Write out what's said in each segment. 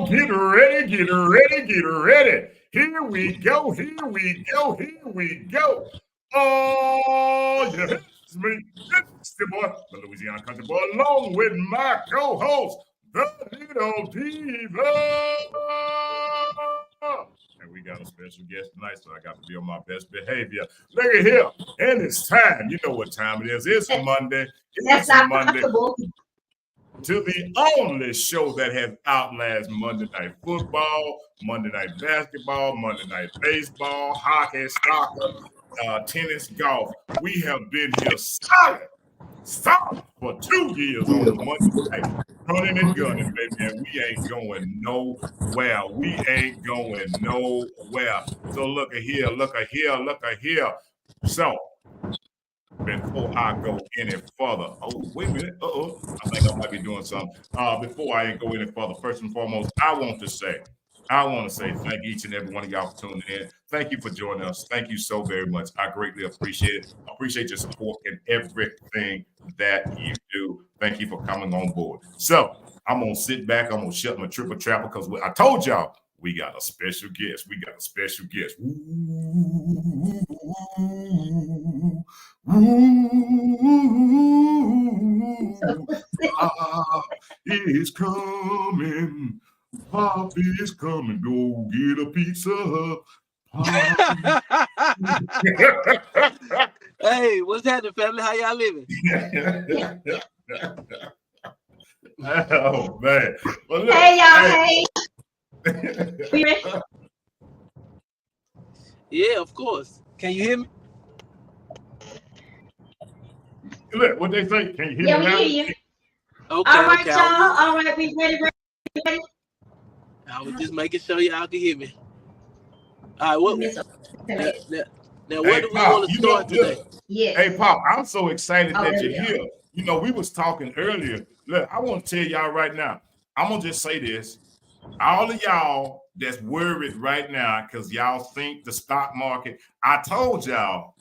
get ready, get ready, get ready. Here we go, here we go, here we go. Oh, yeah, it's me. It's the boy, the Louisiana country boy, along with my co-host, the little Diva. And we got a special guest tonight, so I got to be on my best behavior. Look at here. And it's time. You know what time it is. It's Monday. It's Monday. To the only show that has outlasted Monday Night Football, Monday Night Basketball, Monday Night Baseball, hockey, soccer, tennis, golf. We have been here solid for 2 years on the Monday Night. Running and gunning, baby, and we ain't going nowhere. We ain't going nowhere. So look at here, look at here, look at here. So before I go any further, oh, wait a minute. I think I might be doing something. Before I go any further, first and foremost, I want to say thank each and every one of y'all for tuning in. Thank you for joining us. Thank you so very much. I greatly appreciate it. I appreciate your support in everything that you do. Thank you for coming on board. So I'm going to sit back. I'm going to shut my triple trapper because I told y'all we got a special guest. We got a special guest. It's coming. Poppy is coming. Go get a pizza. Hey, what's happening, family? How y'all living? Oh man! Well, look, hey y'all! Hey. Yeah, of course. Can you hear me? Look, what they say? Can you hear me? Me now? hear you. Okay. All right, okay. y'all. All right, we ready? I was just making sure y'all can hear me. All right, now where do we want to start today? Yes. Hey, Pop, I'm so excited that you're here. You know, we was talking earlier. Look, I want to tell y'all right now. I'm gonna just say this. All of y'all that's worried right now because y'all think the stock market. I told y'all,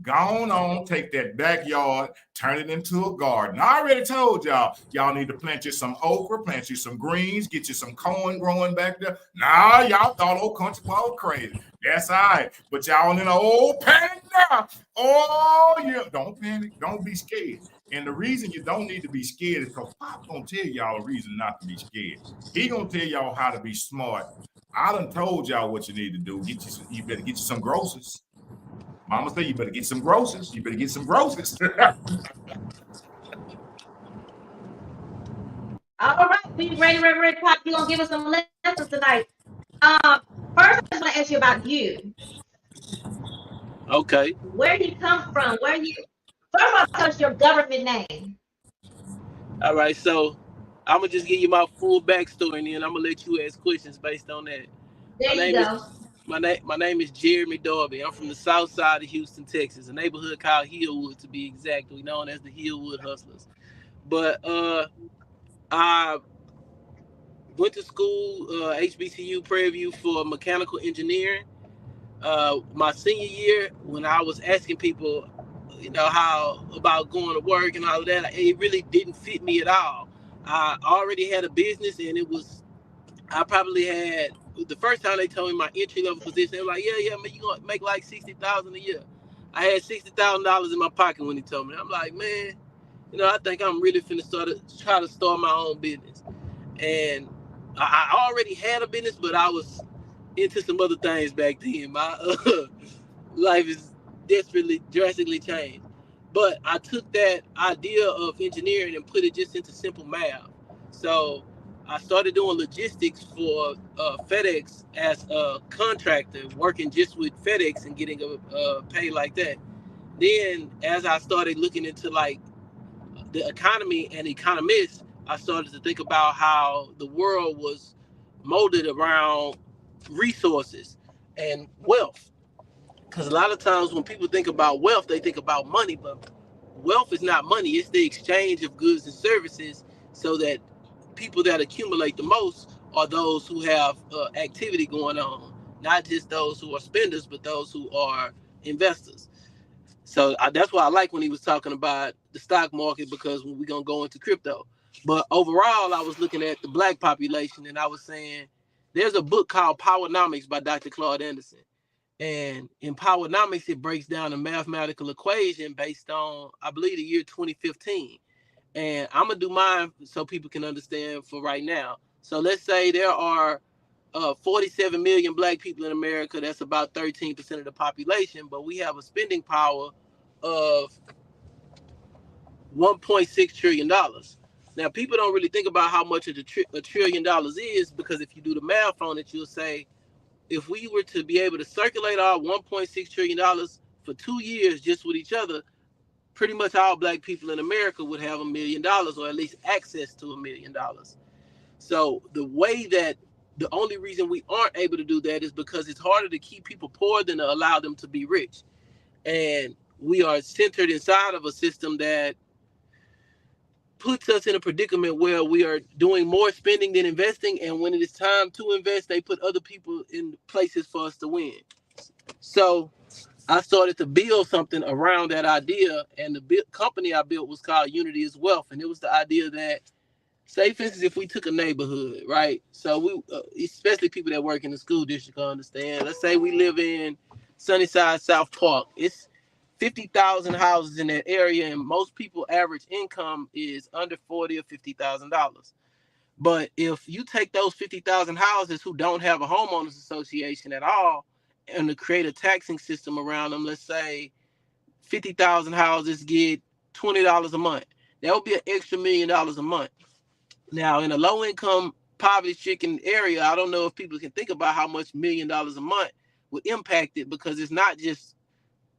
go on, take that backyard, turn it into a garden. I already told y'all need to plant you some okra, plant you some greens, get you some corn growing back there. Nah, y'all thought old country boy crazy. That's all right. But y'all in an old panic now. Oh, yeah. Don't panic. Don't be scared. And the reason you don't need to be scared is because Pop's going to tell y'all a reason not to be scared. He going to tell y'all how to be smart. I done told y'all what you need to do. You better get you some groceries. Mama say you better get some groceries. You better get some groceries. All right, we ready, Pop. You gonna give us some lessons tonight? First, I just want to ask you about you. Okay. Where do you come from? First of all, tell us your government name. All right, so I'm gonna just give you my full backstory, and then I'm gonna let you ask questions based on that. There you go. My name is Jeremy Darby. I'm from the south side of Houston, Texas, a neighborhood called Hillwood to be exact. We're known as the Hillwood Hustlers. But I went to school, HBCU Prairie View, for mechanical engineering. My senior year, when I was asking people, how about going to work and all of that, it really didn't fit me at all. I already had a business, and I probably had, the first time they told me my entry level position, they were like, yeah, man, you're going to make like $60,000 a year. I had $60,000 in my pocket when he told me. I'm like, man, I think I'm really finna try to start my own business. And I already had a business, but I was into some other things back then. My life is drastically changed. But I took that idea of engineering and put it just into simple math. So I started doing logistics for FedEx as a contractor, working just with FedEx and getting a pay like that. Then as I started looking into like the economy and economists, I started to think about how the world was molded around resources and wealth. Because a lot of times when people think about wealth, they think about money, but wealth is not money. It's the exchange of goods and services, so that people that accumulate the most are those who have activity going on, not just those who are spenders, but those who are investors. So that's why I like when he was talking about the stock market, because we're going to go into crypto. But overall, I was looking at the black population, and I was saying, there's a book called Powernomics by Dr. Claude Anderson. And in Powernomics, it breaks down a mathematical equation based on, I believe, the year 2015. And I'm going to do mine so people can understand for right now. So let's say there are 47 million black people in America. That's about 13% of the population. But we have a spending power of $1.6 trillion. Now, people don't really think about how much of $1 trillion is, because if you do the math on it, you'll say, if we were to be able to circulate our $1.6 trillion for 2 years just with each other, pretty much all black people in America would have $1 million, or at least access to $1 million. So the only reason we aren't able to do that is because it's harder to keep people poor than to allow them to be rich. And we are centered inside of a system that puts us in a predicament where we are doing more spending than investing, and when it is time to invest, they put other people in places for us to win. So I started to build something around that idea, and the company I built was called Unity is Wealth, and it was the idea that, say for instance, if we took a neighborhood, right? So we, especially people that work in the school district, understand. Let's say we live in Sunnyside, South Park. It's 50,000 houses in that area, and most people average income is under $40,000 or $50,000. But if you take those 50,000 houses who don't have a homeowners association at all, and to create a taxing system around them, let's say 50,000 houses get $20 a month, that would be an extra $1 million a month. Now, in a low-income, poverty-stricken area, I don't know if people can think about how much $1 million a month would impact it, because it's not just,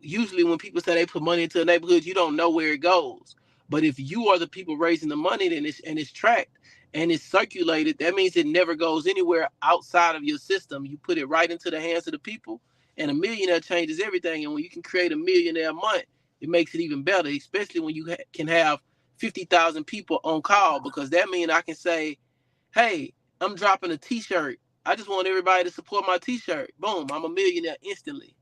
usually when people say they put money into a neighborhood, you don't know where it goes. But if you are the people raising the money, then it's tracked and it's circulated, that means it never goes anywhere outside of your system. You put it right into the hands of the people, and $1 millionaire changes everything. And when you can create $1 millionaire a month, it makes it even better, especially when you can have 50,000 people on call, because that means I can say, hey, I'm dropping a t-shirt. I just want everybody to support my t-shirt. Boom, I'm $1 millionaire instantly.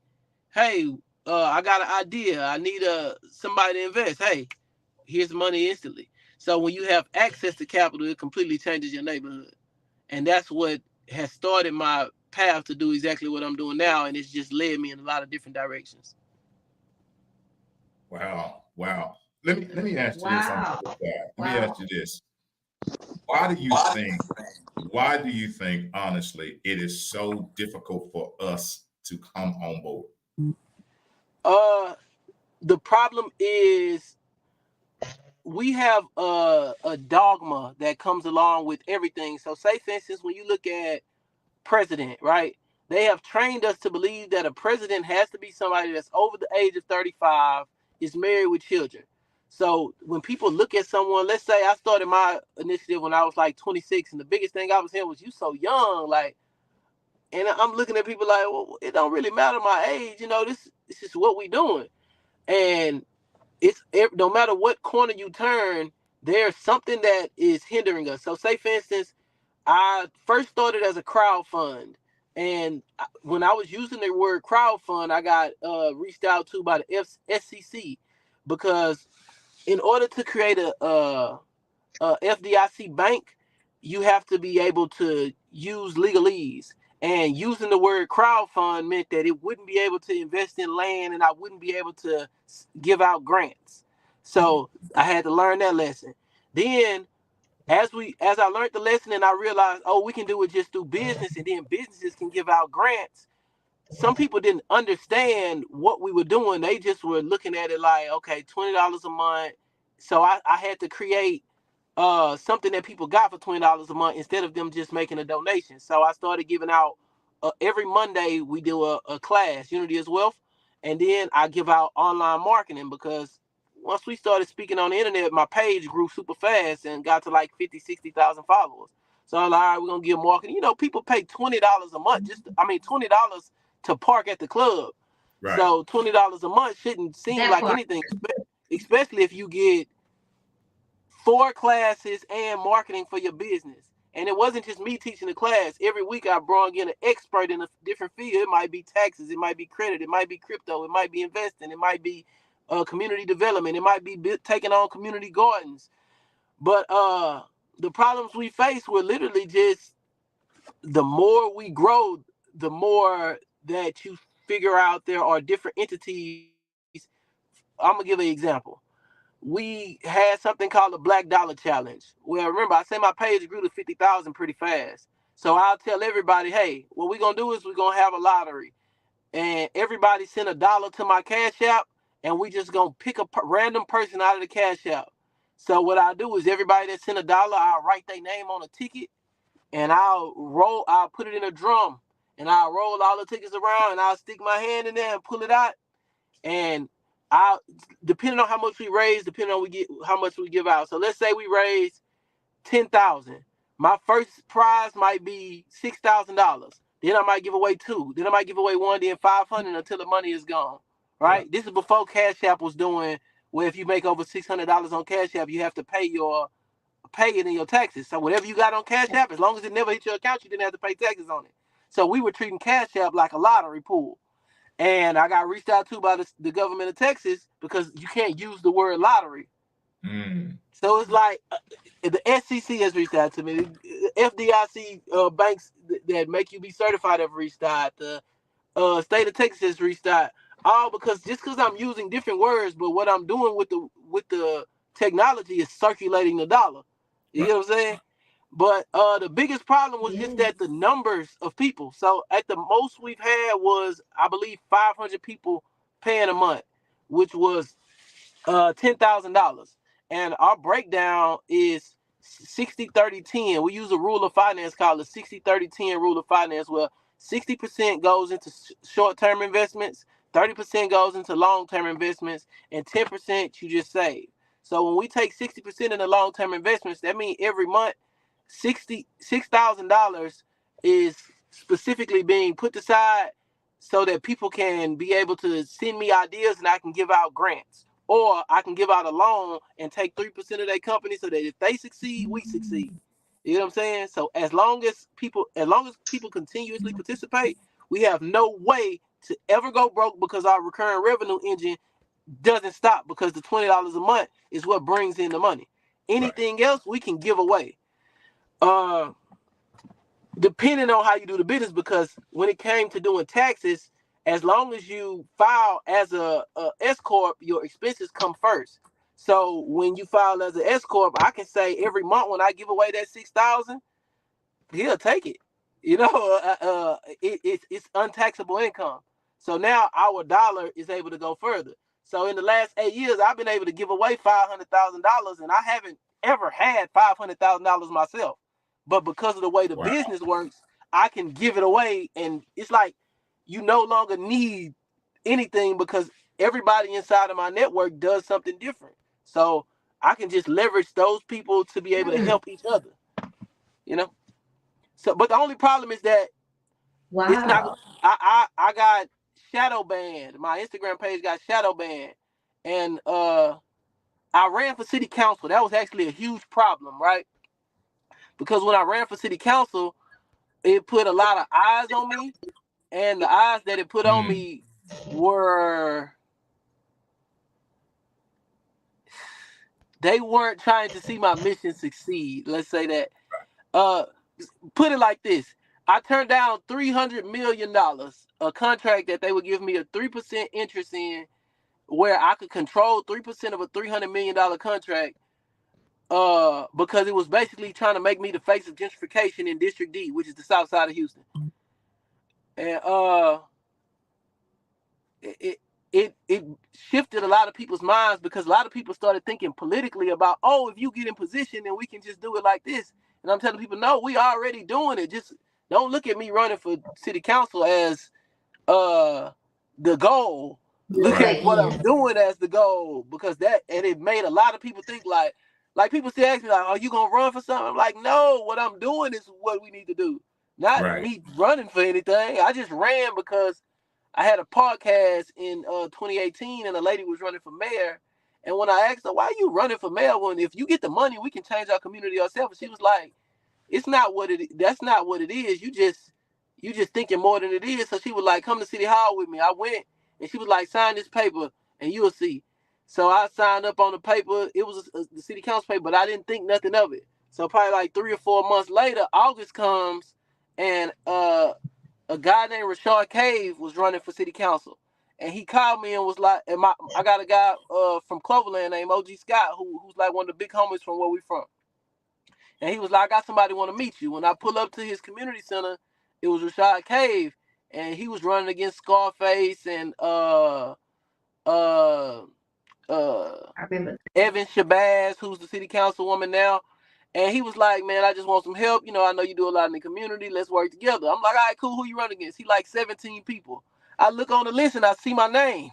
Hey, I got an idea. I need somebody to invest. Hey, here's the money instantly. So when you have access to capital, it completely changes your neighborhood. And that's what has started my path to do exactly what I'm doing now. And it's just led me in a lot of different directions. Wow. Let me ask you this. Let me ask you this. Why do you think, honestly, it is so difficult for us to come on board? The problem is we have a dogma that comes along with everything. So say, for instance, when you look at president, right? They have trained us to believe that a president has to be somebody that's over the age of 35, is married with children. So when people look at someone, let's say I started my initiative when I was like 26, and the biggest thing I was hearing was, you so young, like, and I'm looking at people like, well, it don't really matter my age, this is what we doing. And it's no matter what corner you turn, there's something that is hindering us. So say, for instance, I first started as a crowd fund, and when I was using the word crowd fund, I got reached out to by the SEC, because in order to create a FDIC bank, you have to be able to use legalese. And using the word crowd fund meant that it wouldn't be able to invest in land, and I wouldn't be able to give out grants. So I had to learn that lesson. Then as I learned the lesson and I realized, we can do it just through business, and then businesses can give out grants. Some people didn't understand what we were doing. They just were looking at it like, okay, $20 a month. So I had to create something that people got for $20 a month instead of them just making a donation. So I started giving out every Monday we do a class, Unity is Wealth, and then I give out online marketing, because once we started speaking on the internet, my page grew super fast and got to like 50, 60,000 followers. So I'm like, all right, we're gonna give marketing. People pay $20 a month, $20 to park at the club. Right. So $20 a month shouldn't seem like anything, especially if you get 4 classes and marketing for your business. And it wasn't just me teaching the class. Every week I brought in an expert in a different field. It might be taxes, it might be credit, it might be crypto, it might be investing, it might be community development, it might be taking on community gardens. But the problems we face were literally just the more we grow, the more that you figure out there are different entities. I'm gonna give an example. We had something called the Black Dollar Challenge. Well, remember, I said my page grew to 50,000 pretty fast. So I'll tell everybody, hey, what we're gonna do is we're gonna have a lottery, and everybody send $1 to my Cash App, and we just gonna pick a random person out of the Cash App. So what I'll do is everybody that send $1, I'll write their name on a ticket, and I'll put it in a drum, and I'll roll all the tickets around, and I'll stick my hand in there and pull it out, and I, depending on how much we raise, depending on how much we give out. So let's say we raise 10,000. My first prize might be $6,000. Then I might give away 2. Then I might give away 1. Then 500 until the money is gone. Right? Yeah. This is before Cash App was doing where if you make over $600 on Cash App, you have to pay it in your taxes. So whatever you got on Cash App, as long as it never hit your account, you didn't have to pay taxes on it. So we were treating Cash App like a lottery pool. And I got reached out to by the government of Texas because you can't use the word lottery. So it's like the SEC has reached out to me. The FDIC banks that make you be certified have reached out. The state of Texas has reached out. All because I'm using different words, but what I'm doing with the technology is circulating the dollar. You know what I'm saying? But the biggest problem was just that the numbers of people. So at the most we've had was, I believe, 500 people paying a month, which was $10,000. And our breakdown is 60-30-10. We use a rule of finance called the 60-30-10 rule of finance, where 60% goes into short-term investments, 30% goes into long-term investments, and 10% you just save. So when we take 60% in the long-term investments, that means every month, $6,000 is specifically being put aside so that people can be able to send me ideas and I can give out grants, or I can give out a loan and take 3% of their company so that if they succeed, we succeed. You know what I'm saying? So as long as people continuously participate, we have no way to ever go broke because our recurring revenue engine doesn't stop, because the $20 a month is what brings in the money. Anything else we can give away. Depending on how you do the business, because when it came to doing taxes, as long as you file as a S corp, your expenses come first. So when you file as an S corp, I can say every month when I give away that $6,000, he'll take it. You know, it's untaxable income. So now our dollar is able to go further. So in the last 8 years, I've been able to give away $500,000, and I haven't ever had $500,000 myself. But because of the way the business works, I can give it away, and it's like you no longer need anything because everybody inside of my network does something different. So I can just leverage those people to be able to help each other. You know. So, but the only problem is that it's not. I got shadow banned. My Instagram page got shadow banned, and I ran for city council. That was actually a huge problem, right? Because when I ran for city council, it put a lot of eyes on me, and the eyes that it put on me they weren't trying to see my mission succeed. Let's say that. Put it like this. I turned down $300 million, a contract that they would give me a 3% interest in, where I could control 3% of a $300 million contract, because it was basically trying to make me the face of gentrification in District D, which is the south side of Houston. And it shifted a lot of people's minds, because a lot of people started thinking politically about, oh, if you get in position, then we can just do it like this. And I'm telling people, no, we already doing it. Just don't look at me running for city council as the goal. Look at what I'm doing as the goal, because it made a lot of people think like people still ask me like, are you gonna run for something? I'm like, no, what I'm doing is what we need to do. Not me running for anything. I just ran because I had a podcast in 2018, and a lady was running for mayor. And when I asked her, why are you running for mayor when if you get the money, we can change our community ourselves? And she was like, that's not what it is. You just thinking more than it is. So she was like, come to City Hall with me. I went, and she was like, sign this paper and you'll see. So I signed up on the paper. It was the city council paper, but I didn't think nothing of it. So probably like 3 or 4 months later, August comes, and a guy named Rashard Cave was running for city council, and he called me and was like, I got a guy from Cloverland named OG Scott who's like one of the big homies from where we from, and he was like, I got somebody want to meet you. When I pull up to his community center, it was Rashard Cave, and he was running against Scarface and I remember. Evan Shabazz, who's the city councilwoman now. And he was like, man, I just want some help. You know, I know you do a lot in the community. Let's work together. I'm like, all right, cool. Who you running against? He like 17 people. I look on the list and I see my name.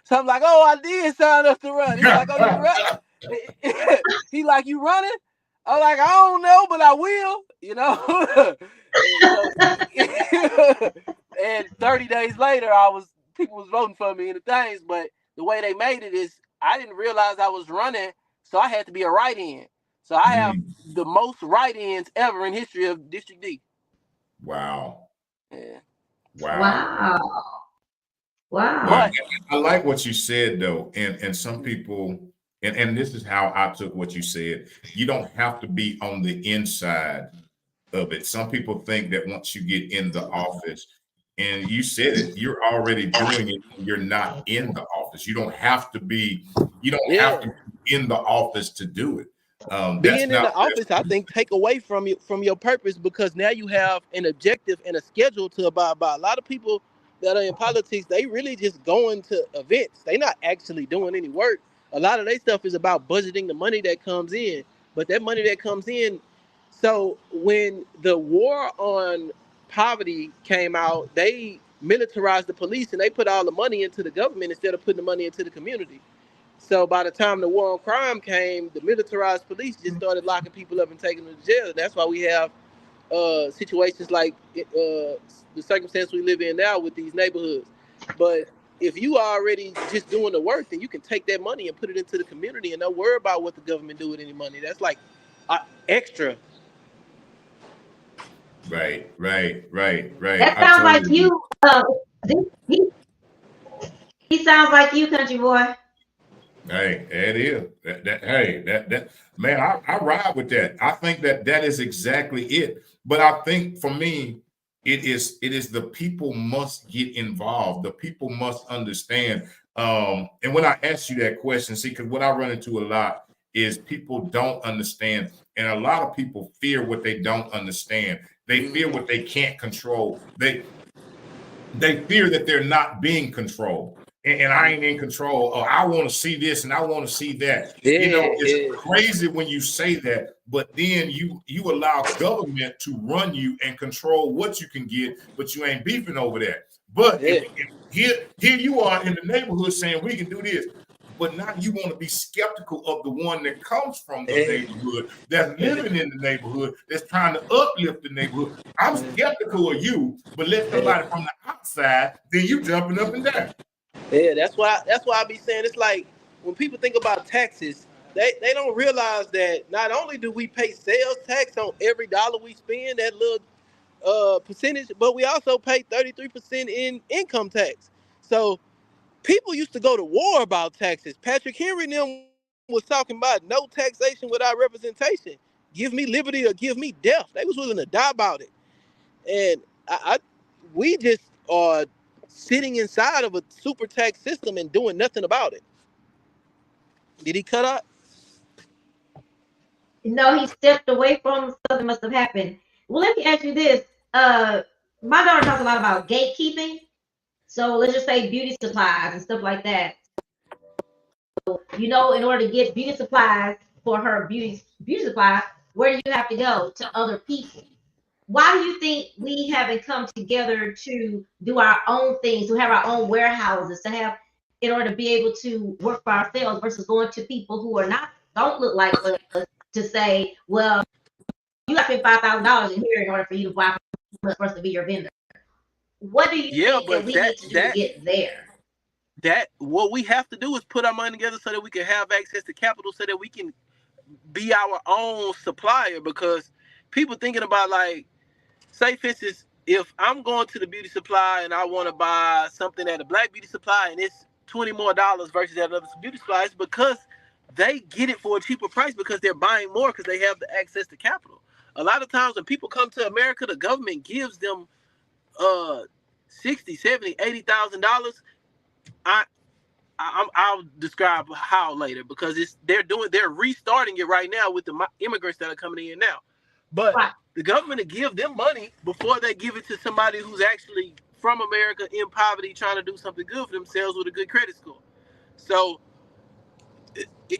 So I'm like, oh, I did sign up to run. He's like, oh, you run? He like, you running? I'm like, I don't know, but I will. You know? And 30 days later, people was voting for me in the things. But the way they made it is I didn't realize I was running, so I had to be a write-in. So I have the most write-ins ever in history of District D. Wow. Yeah. Wow. But I like what you said though, and some people, and this is how I took what you said. You don't have to be on the inside of it. Some people think that once you get in the office, and you said it, you're already doing it. You're not in the office. You don't have to be. You don't have to be in the office to do it. Being in the office, I think, take away from your purpose, because now you have an objective and a schedule to abide by. A lot of people that are in politics, they really just going to events. They're not actually doing any work. A lot of their stuff is about budgeting the money that comes in, but that money that comes in. So when the war on poverty came out, they militarized the police and they put all the money into the government instead of putting the money into the community. So by the time the war on crime came, the militarized police just started locking people up and taking them to jail. And that's why we have situations like the circumstance we live in now with these neighborhoods. But if you are already just doing the work, then you can take that money and put it into the community and don't worry about what the government do with any money. That's like extra. Right. That sounds like you. He sounds like you, country boy. Hey, it is. That man, I ride with that. I think that is exactly it. But I think for me, it is the people must get involved. The people must understand. And when I ask you that question, see, because what I run into a lot is people don't understand, and a lot of people fear what they don't understand. They fear what they can't control. They fear that they're not being controlled. And I ain't in control. Oh, I want to see this and I want to see that. It's crazy when you say that, but then you allow government to run you and control what you can get, but you ain't beefing over that. But if here you are in the neighborhood saying we can do this, but now you want to be skeptical of the one that comes from the neighborhood, that's living in the neighborhood, that's trying to uplift the neighborhood. I'm skeptical of you, but let somebody from the outside, then you jumping up and down. Yeah, that's why I be saying it's like when people think about taxes, they don't realize that not only do we pay sales tax on every dollar we spend, that little percentage, but we also pay 33% in income tax. So people used to go to war about taxes. Patrick Henry and them was talking about no taxation without representation. Give me liberty or give me death. They was willing to die about it. And we just are sitting inside of a super tax system and doing nothing about it. Did he cut out? No, he stepped away from something must have happened. Well, let me ask you this. My daughter talks a lot about gatekeeping. So let's just say beauty supplies and stuff like that. So, in order to get beauty supplies for her beauty supplies, where do you have to go? To other people. Why do you think we haven't come together to do our own things, to have our own warehouses, in order to be able to work for ourselves versus going to people who don't look like us to say, well, you got to spend $5,000 in here in order for you to buy for us to be your vendor. What do you think that we need to do to get there? What we have to do is put our money together so that we can have access to capital, so that we can be our own supplier. Because people thinking about, like, say for instance, if I'm going to the beauty supply and I want to buy something at a black beauty supply and it's $20 more versus that other beauty supply, it's because they get it for a cheaper price because they're buying more because they have the access to capital. A lot of times when people come to America, the government gives them $60,000, $70,000, $80,000. I'll describe how later because they're restarting it right now with the immigrants that are coming in now. But the government will give them money before they give it to somebody who's actually from America in poverty trying to do something good for themselves with a good credit score. So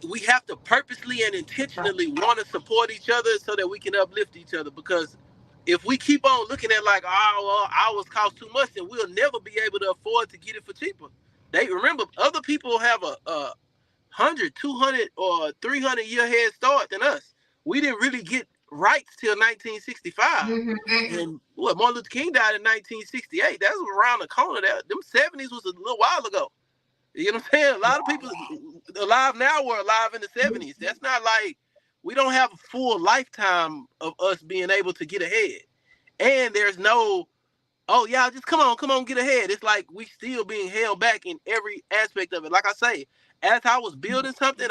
we have to purposely and intentionally want to support each other so that we can uplift each other, because if we keep on looking at like, oh, well, ours cost too much, then we'll never be able to afford to get it for cheaper. They remember other people have a 100, 200, or 300 year head start than us. We didn't really get rights till 1965. And what, Martin Luther King died in 1968. That was around the corner. Them 70s was a little while ago. You know what I'm saying? A lot of people alive now were alive in the 70s. That's not like, we don't have a full lifetime of us being able to get ahead. And there's no, oh yeah, just come on, get ahead. It's like we still being held back in every aspect of it. Like I say, as I was building something,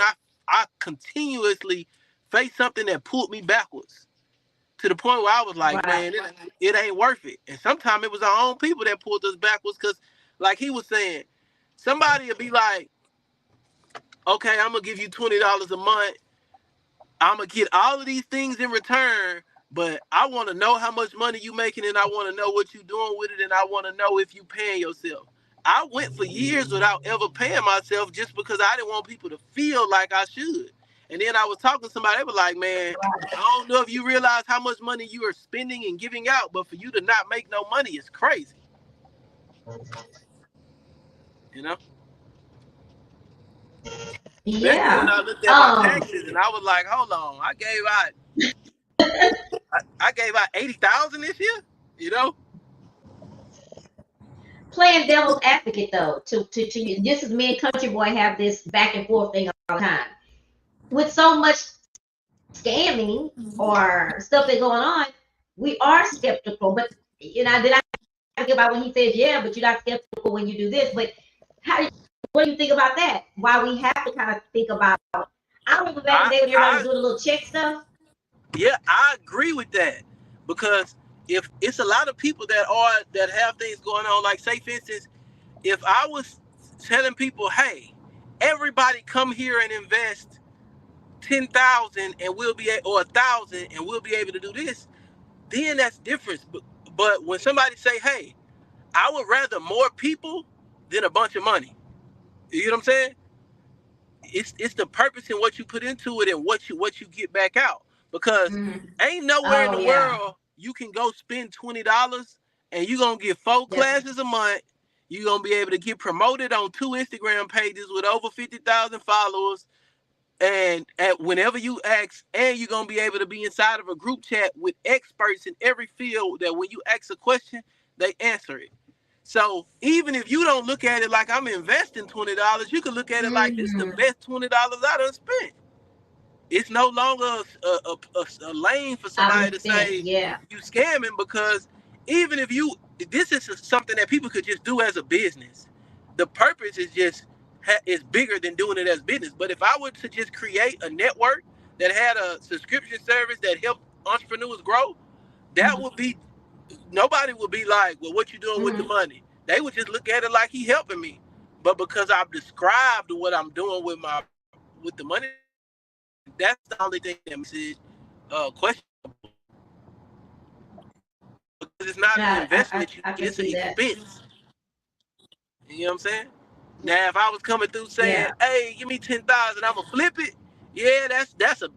I continuously faced something that pulled me backwards to the point where I was like, man, it ain't worth it. And sometimes it was our own people that pulled us backwards because, like he was saying, somebody will be like, okay, I'm going to give you $20 a month. I'm going to get all of these things in return, but I want to know how much money you making, and I want to know what you doing with it, and I want to know if you paying yourself. I went for years without ever paying myself just because I didn't want people to feel like I should. And then I was talking to somebody, they were like, man, I don't know if you realize how much money you are spending and giving out, but for you to not make no money is crazy. You know? Yeah. When I looked at my taxes and I was like, hold on, I gave out 80,000 this year, you know? Playing devil's advocate though, to you, this is me and Country Boy have this back and forth thing all the time. With so much scamming or stuff that's going on, we are skeptical. But you know, did I think about when he says, yeah, but you're not skeptical when you do this? But what do you think about that? Why we have to kind of think about, I remember back in the day when everybody was doing a little check stuff. Yeah, I agree with that, because if it's a lot of people that have things going on, like say for instance, if I was telling people, hey, everybody come here and invest 10,000 and we'll be or 1,000 and we'll be able to do this, then that's different. But when somebody say, hey, I would rather more people than a bunch of money. You know what I'm saying? It's the purpose in what you put into it and what you get back out. Because ain't nowhere in the world you can go spend $20 and you're gonna get 4 classes a month. You're gonna be able to get promoted on 2 Instagram pages with over 50,000 followers. And whenever you ask, and you're gonna be able to be inside of a group chat with experts in every field that when you ask a question, they answer it. So even if you don't look at it like I'm investing $20, you can look at it like this is the best $20 I done spent. It's no longer a lane for somebody to say you scamming, because even if this is something that people could just do as a business. The purpose is just is bigger than doing it as business. But if I were to just create a network that had a subscription service that helped entrepreneurs grow, that would be, nobody would be like, well, what you doing with the money? They would just look at it like he helping me. But because I've described what I'm doing with the money, that's the only thing that makes it questionable. Because it's not an investment, it's an expense. You know what I'm saying? Now, if I was coming through saying, hey, give me 10,000, I'm going to flip it. Yeah, that's a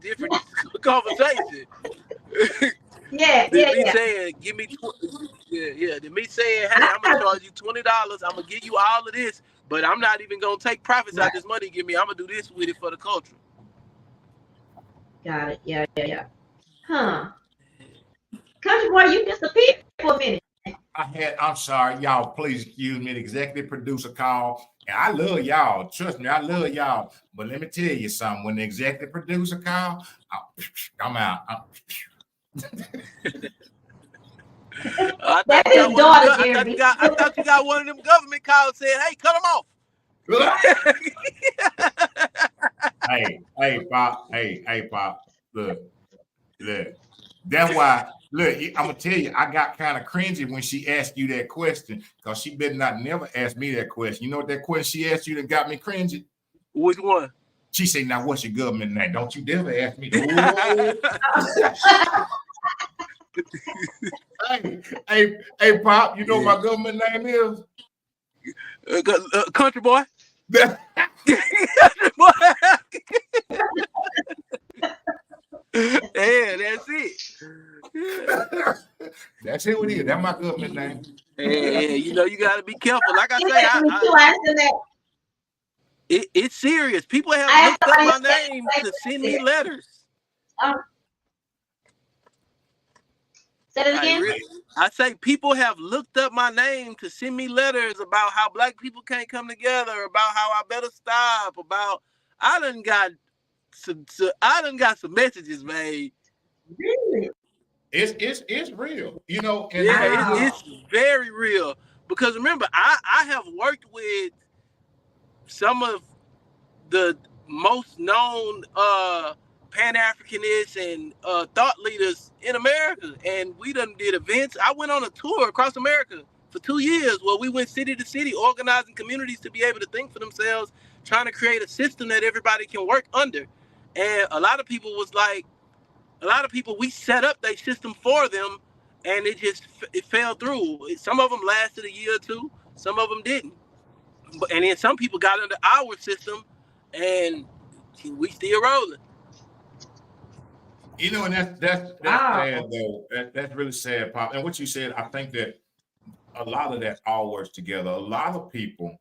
different conversation. Me saying, give me me saying, hey, I'm gonna charge you $20. I'm gonna give you all of this, but I'm not even gonna take profits out of this money. Give me, I'm gonna do this with it for the culture. Got it. Yeah. Huh? Country Boy, you disappeared for a minute. I'm sorry, y'all. Please excuse me. The executive producer called, and I love y'all. Trust me, I love y'all. But let me tell you something. When the executive producer called, I'm out. That's his daughter, Jeremy. I thought you got one of them government calls saying, hey, cut them off. Hey, Pop. Hey, Pop. Look. That's why. Look, I'm gonna tell you, I got kind of cringy when she asked you that question because she better not never ask me that question. You know what that question she asked you that got me cringy? Which one? She said, "Now, what's your government name? Don't you dare ask me." Hey, Pop. You know what my government name is? Country boy. Country boy. Yeah, that's it. That's it. What it is. That's my government name. Yeah, you know you got to be careful. Like I say, it's serious. People have looked up my name to send me letters. Say it again. I say people have looked up my name to send me letters about how black people can't come together, about how I better stop, about I done got some messages made. Really? It's real, you know. And it's very real because remember, I have worked with some of the most known Pan-Africanists and thought leaders in America, and we done did events. I went on a tour across America for 2 years where we went city to city organizing communities to be able to think for themselves, trying to create a system that everybody can work under. And a lot of people we set up their system for them, and it fell through. Some of them lasted a year or two, some of them didn't. And then some people got under our system, and we still rolling. You know, and that's sad though. That's really sad, Pop. And what you said, I think that a lot of that all works together. A lot of people,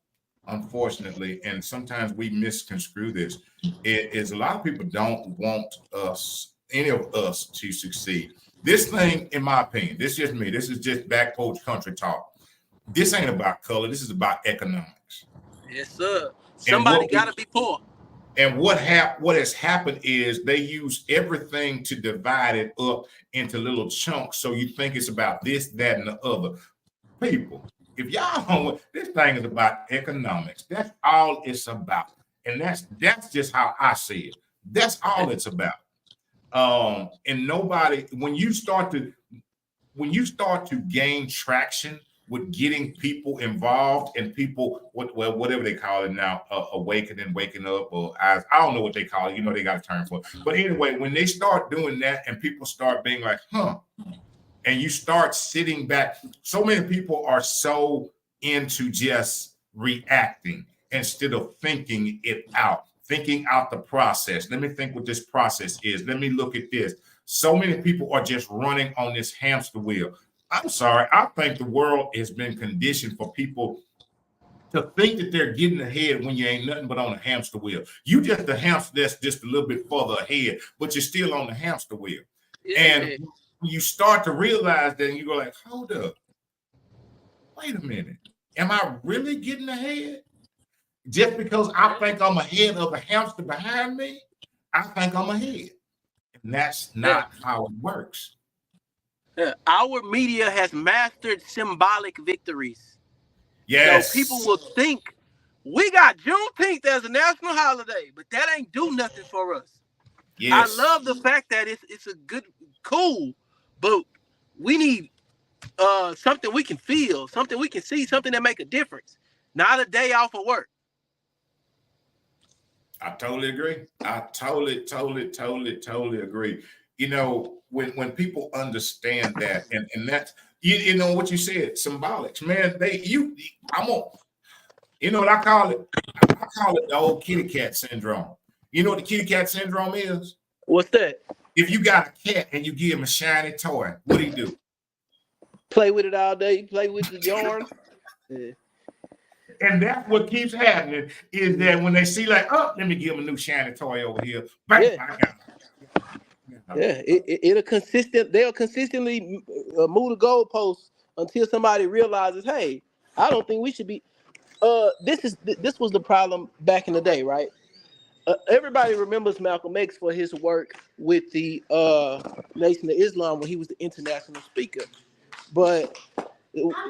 unfortunately, and sometimes we misconstrue this, is a lot of people don't want any of us to succeed. This thing, in my opinion, this is just me. This is just back porch country talk. This ain't about color. This is about economics. Yes, sir. Somebody got to be poor. And what has happened is they use everything to divide it up into little chunks. So you think it's about this, that, and the other. People, if y'all don't, this thing is about economics. That's all it's about. And that's just how I see it. That's all it's about. And nobody, when you start to gain traction with getting people involved and people, whatever they call it now, awakening, waking up, or I don't know what they call it. You know, they got a term for it. But anyway, when they start doing that and people start being like, and you start sitting back, so many people are so into just reacting instead of thinking out the process. Let me think what this process is. Let me look at this. So many people are just running on this hamster wheel. I'm sorry. I think the world has been conditioned for people to think that they're getting ahead when you ain't nothing but on a hamster wheel. You just the hamster that's just a little bit further ahead, but you're still on the hamster wheel. Yeah. And when you start to realize that, and you go like, hold up, wait a minute. Am I really getting ahead? Just because I think I'm ahead of a hamster behind me, I think I'm ahead. And that's not how it works. Our media has mastered symbolic victories. Yes. So people will think we got Juneteenth as a national holiday, but that ain't do nothing for us. Yes. I love the fact that it's a good, cool, but we need something we can feel, something we can see, something that make a difference. Not a day off of work. I totally agree. I totally agree. You know, when people understand that, and that's you know what you said, symbolics, man. You know what I call it? I call it the old kitty cat syndrome. You know what the kitty cat syndrome is? What's that? If you got a cat and you give him a shiny toy, what do you do? Play with it all day. Play with the yarn. Yeah. And that's what keeps happening is that when they see like, oh, let me give them a new shiny toy over here. Bang, I got it. They'll consistently move the goalposts until somebody realizes, hey, I don't think we should be. This was the problem back in the day, right? Everybody remembers Malcolm X for his work with the Nation of Islam when he was the international speaker. But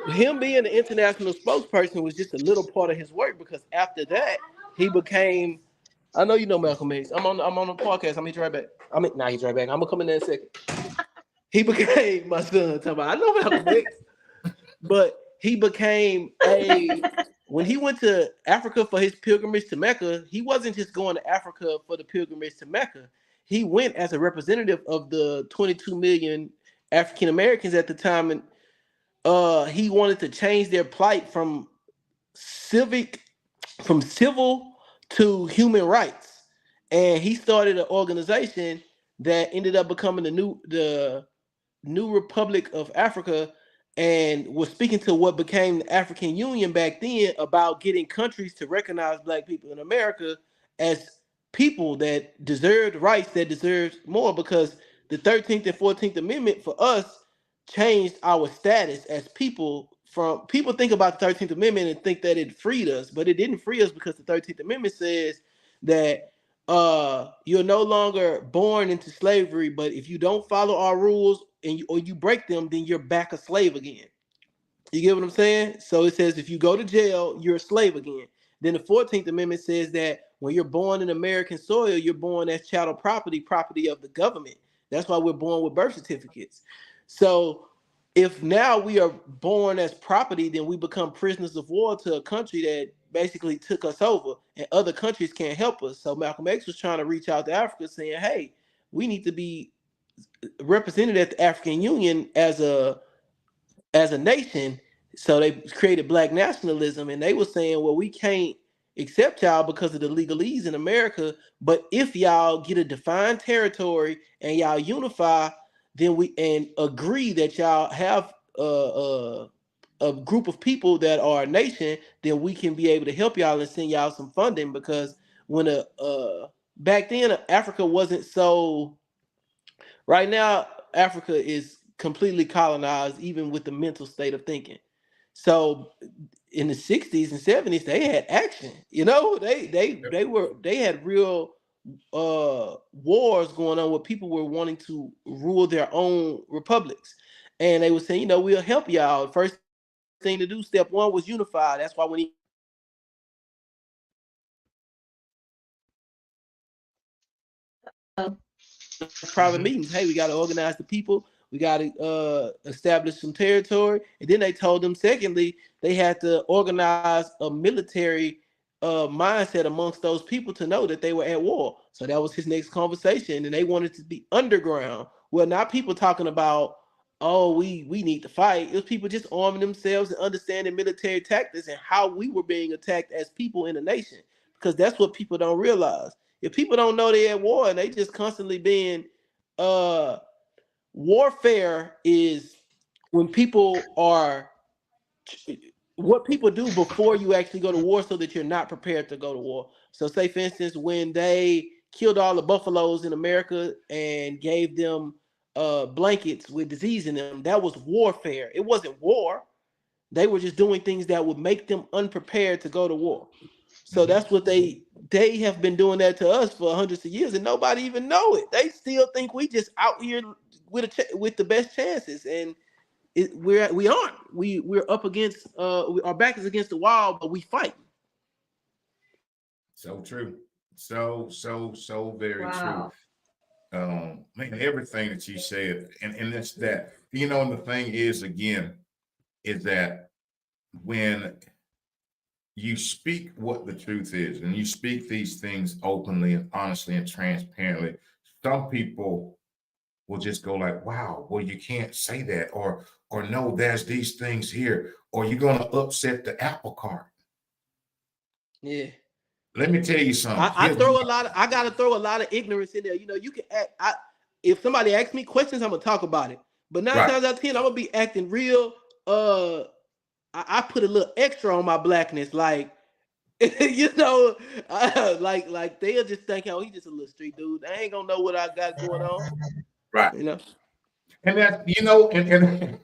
him being the international spokesperson was just a little part of his work, because after that he became. I know you know Malcolm X. I'm on the podcast. I'm he's right back. He's right back. I'm gonna come in there in a second. He became my son. Talking about, I know Malcolm X, but he became when he went to Africa for his pilgrimage to Mecca, he wasn't just going to Africa for the pilgrimage to Mecca. He went as a representative of the 22 million African Americans at the time, and he wanted to change their plight from civil to human rights. And he started an organization that ended up becoming the New Republic of Africa, and was speaking to what became the African Union back then about getting countries to recognize Black people in America as people that deserved rights, that deserved more, because the 13th and 14th Amendment for us changed our status as people. From people think about the 13th Amendment and think that it freed us, but it didn't free us, because the 13th Amendment says that you're no longer born into slavery, but if you don't follow our rules or you break them, then you're back a slave again. You get what I'm saying? So it says if you go to jail, you're a slave again. Then the 14th Amendment says that when you're born in American soil, you're born as chattel property of the government. That's why we're born with birth certificates. So if now we are born as property, then we become prisoners of war to a country that basically took us over, and other countries can't help us. So Malcolm X was trying to reach out to Africa saying, hey, we need to be represented at the African Union as a nation. So they created Black nationalism, and they were saying, well, we can't accept y'all because of the legalese in America, but if y'all get a defined territory and y'all unify, then we and agree that y'all have a group of people that are a nation, then we can be able to help y'all and send y'all some funding. Because when back then Africa wasn't so. Right now, Africa is completely colonized, even with the mental state of thinking. So in the 60s and 70s, they had action. You know, they had real wars going on where people were wanting to rule their own republics. And they were saying, you know, we'll help y'all. First thing to do, step one, was unify. That's why when he private meetings, hey, we got to organize the people, we got to establish some territory. And then they told them, secondly, they had to organize a military mindset amongst those people to know that they were at war. So that was his next conversation, and they wanted to be underground. Well, not people talking about, oh, we need to fight. It was people just arming themselves and understanding military tactics and how we were being attacked as people in a nation, because that's what people don't realize. If people don't know they're at war and they just constantly being warfare is when people are what people do before you actually go to war, so that you're not prepared to go to war. So say for instance, when they killed all the buffaloes in America and gave them blankets with disease in them, that was warfare. It wasn't war. They were just doing things that would make them unprepared to go to war. So that's what they have been doing that to us for hundreds of years, and nobody even know it. They still think we just out here with the best chances, and we aren't. We're up against our back is against the wall, but we fight. So true. So very Wow. true. Man, everything that you said, and that's that. You know, and the thing is, again, is that when you speak what the truth is, and you speak these things openly and honestly and transparently, some people will just go like, wow, well, you can't say that, or no, there's these things here, or you're gonna upset the apple cart. Yeah. Let me tell you something. I gotta throw a lot of ignorance in there. You know, you can act. If somebody asks me questions, I'm gonna talk about it. But 9 times out of 10, I'm gonna be acting real. I put a little extra on my blackness, like you know, like they'll just think, oh, he's just a little street dude. They ain't gonna know what I got going on, right? You know, and that you know, and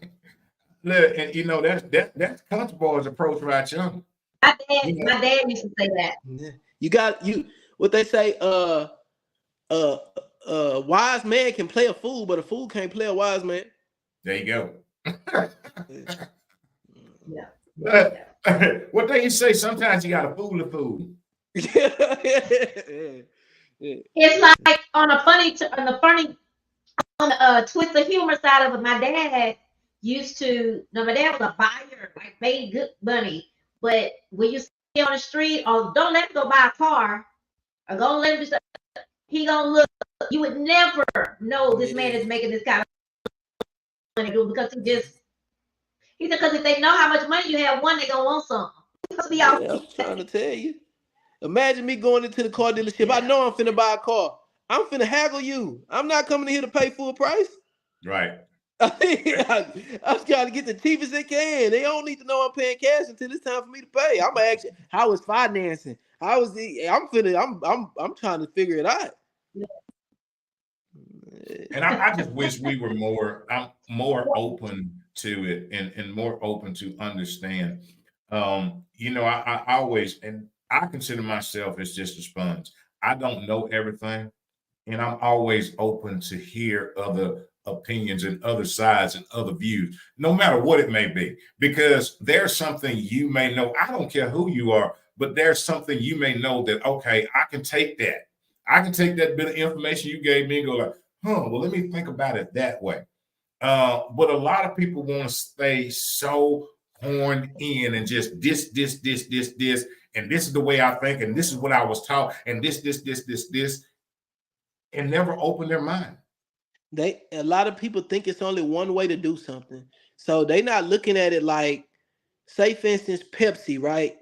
you know that's Constables approach right, young. My dad used to say that. Yeah. You got what they say. Wise man can play a fool, but a fool can't play a wise man. There you go. Yeah. What they say? Sometimes you got to fool the fool. It's like on the twist of humor side of it. My dad used to. No, my dad was a buyer, like made good money. But when you see on the street, or don't let him go buy a car, or go let him. He gonna look. You would never know this man is making this kind of money because he said because if they know how much money you have, one they gonna want some. I'm trying to tell you. Imagine me going into the car dealership. Yeah. I know I'm finna buy a car. I'm finna haggle you. I'm not coming here to pay full price. Right. I'm trying to get the cheapest they can. They don't need to know I'm paying cash until it's time for me to pay. I'm gonna ask you, how is financing? I'm trying to figure it out. And I just wish we were more open to it and more open to understand. I always, and I consider myself as just a sponge. I don't know everything, and I'm always open to hear other opinions and other sides and other views, no matter what it may be, because there's something you may know. I don't care who you are, but there's something you may know that, okay, I can take that. I can take that bit of information you gave me and go like, well, let me think about it that way. But a lot of people want to stay so horned in and just this, and this is the way I think, and this is what I was taught, and this, and never open their mind. A lot of people think it's only one way to do something. So they're not looking at it like, say for instance, Pepsi, right?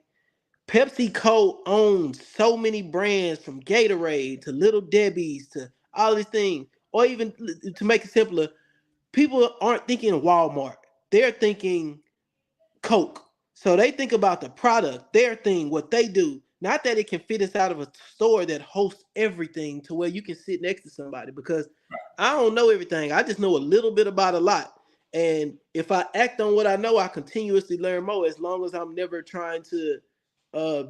PepsiCo owns so many brands from Gatorade to Little Debbie's to all these things. Or even to make it simpler, people aren't thinking Walmart. They're thinking Coke. So they think about the product, their thing, what they do. Not that it can fit inside of a store that hosts everything to where you can sit next to somebody, because I don't know everything. I just know a little bit about a lot. And if I act on what I know, I continuously learn more, as long as I'm never trying to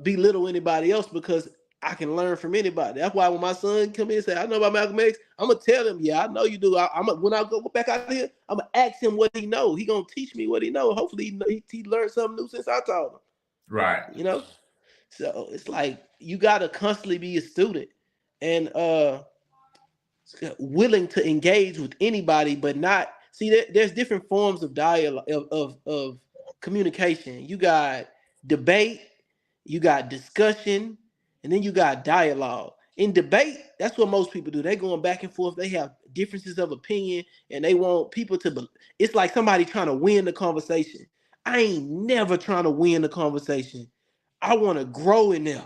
belittle anybody else, because I can learn from anybody. That's why when my son come in and say, I know about Malcolm X, I'm going to tell him, yeah, I know you do. When I go back out here, I'm going to ask him what he knows. He going to teach me what he knows. Hopefully he learned something new since I taught him. Right. So it's like you got to constantly be a student and willing to engage with anybody, but not see. There's different forms of dialogue of communication. You got debate, you got discussion, and then you got dialogue. In debate, that's what most people do. They're going back and forth. They have differences of opinion, and they want people to. It's like somebody trying to win the conversation. I ain't never trying to win the conversation. I want to grow in there.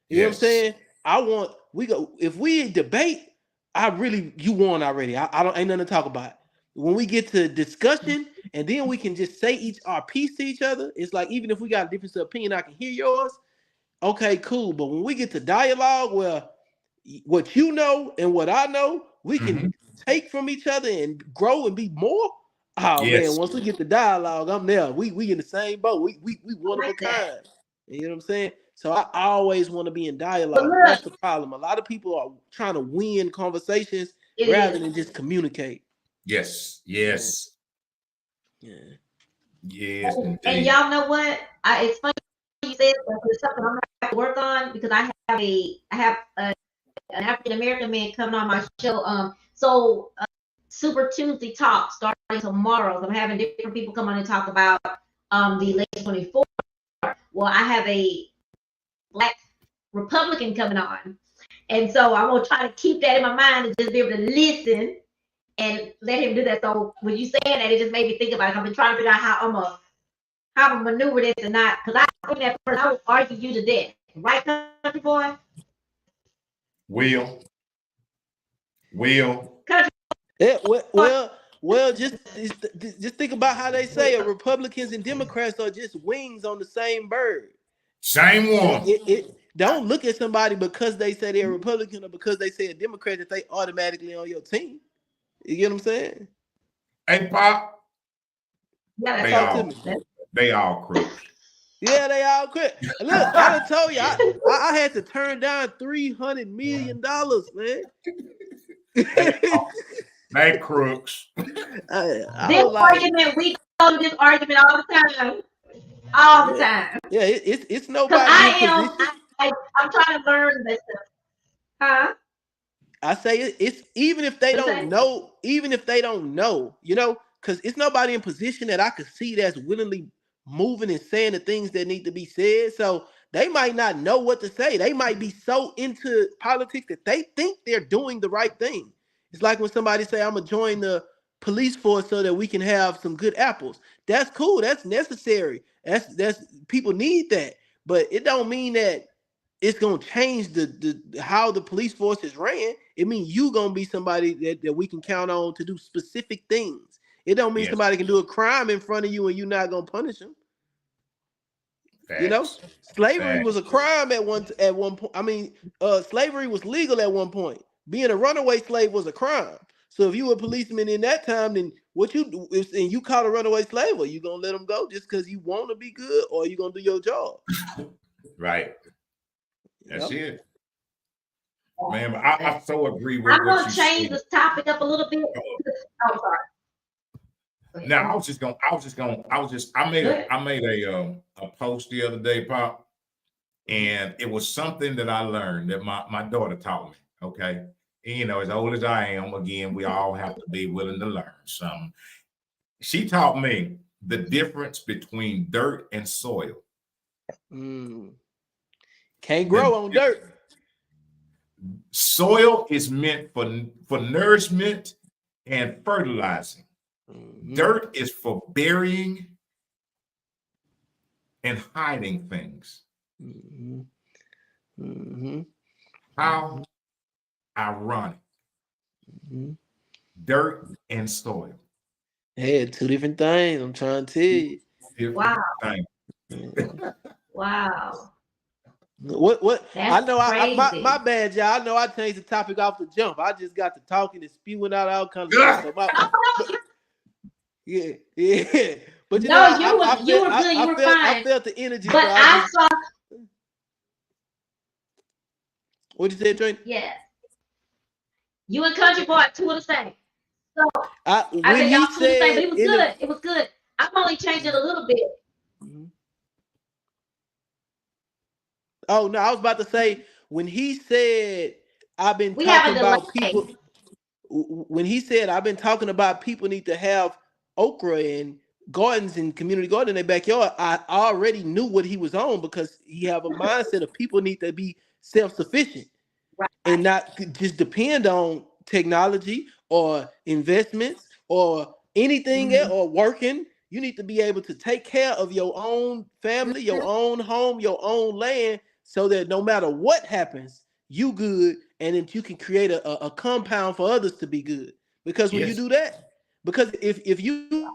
You know what I'm saying? If we debate, you won already. Ain't nothing to talk about. When we get to discussion, and then we can just say our piece to each other, it's like, even if we got a difference of opinion, I can hear yours. Okay, cool. But when we get to dialogue, where what you know and what I know, we can take from each other and grow and be more. Oh man, once we get to dialogue, I'm there. We in the same boat. We one of a kind. You know what I'm saying? So I always want to be in dialogue. That's the problem. A lot of people are trying to win conversations rather than just communicate. Yes. Yes. And y'all know what? It's funny you said that. It's something I'm gonna have to work on, because I have an African American man coming on my show. So Super Tuesday Talk starting tomorrow. So I'm having different people come on and talk about the election 24. Well, I have a Black Republican coming on, and so I'm gonna try to keep that in my mind and just be able to listen and let him do that. So when you saying that, it just made me think about it. I've been trying to figure out how I'm gonna maneuver this and not, because I will argue you to death, right, country boy? Will. Country. Yeah, well, just think about how they say Republicans and Democrats are just wings on the same bird. Same one. Don't look at somebody because they say they're a Republican or because they say a Democrat that they automatically on your team. You get what I'm saying? Hey, Pop. Yeah, they all crooks. Yeah, they all crooks. Look, I done told you, I had to turn down $300 million, man. They crooks. This argument, we go to this argument all the time. all the time. Yeah, it's Because nobody in position. I'm trying to learn this stuff. Huh? I say it's even if they don't know, you know, because it's nobody in position that I could see that's willingly moving and saying the things that need to be said. So they might not know what to say. They might be so into politics that they think they're doing the right thing. It's like when somebody say, "I'm gonna join the police force so that we can have some good apples." That's cool. That's necessary. That's people need that, but it don't mean that it's gonna change the how the police force is ran. It means you gonna be somebody that we can count on to do specific things. It don't mean somebody can do a crime in front of you and you're not gonna punish them. Facts. You know, slavery Facts. was a crime at one point. I mean, slavery was legal at one point. Being a runaway slave was a crime. So if you were a policeman in that time, then what you do is, and you caught a runaway slave, are you gonna let them go just because you want to be good, or are you gonna do your job? Right. That's You know? it. Man, I so agree with I'm what gonna you change said. this topic up a little bit. Oh, sorry. Now I made a post the other day, Pop, and it was something that I learned that my daughter taught me. Okay. And, you know, as old as I am, again, we all have to be willing to learn something. She taught me the difference between dirt and soil. Can't grow on dirt. Soil is meant for nourishment and fertilizing. Dirt is for burying and hiding things. How ironic. Dirt and soil. Yeah, two different things. I'm trying to tell you. Wow. Things. Wow. What That's I know crazy. my bad, y'all. I know I changed the topic off the jump. I just got to talking and spewing out all kinds of stuff. Yeah. But you know, you were good, you were fine. I felt the energy. But so I saw. What you said, Trey? Yeah. You and Country Boy, two of the same. So I said y'all two of the same, but it was good. It was good. I'm only changing a little bit. Oh no, I was about to say when he said I've been talking about people. When he said I've been talking about people need to have okra and gardens and community garden in their backyard, I already knew what he was on because he have a mindset of people need to be self-sufficient and not just depend on technology or investments or anything else or working. You need to be able to take care of your own family, your own home, your own land, so that no matter what happens, you good, and then you can create a compound for others to be good. Because when you do that, because if you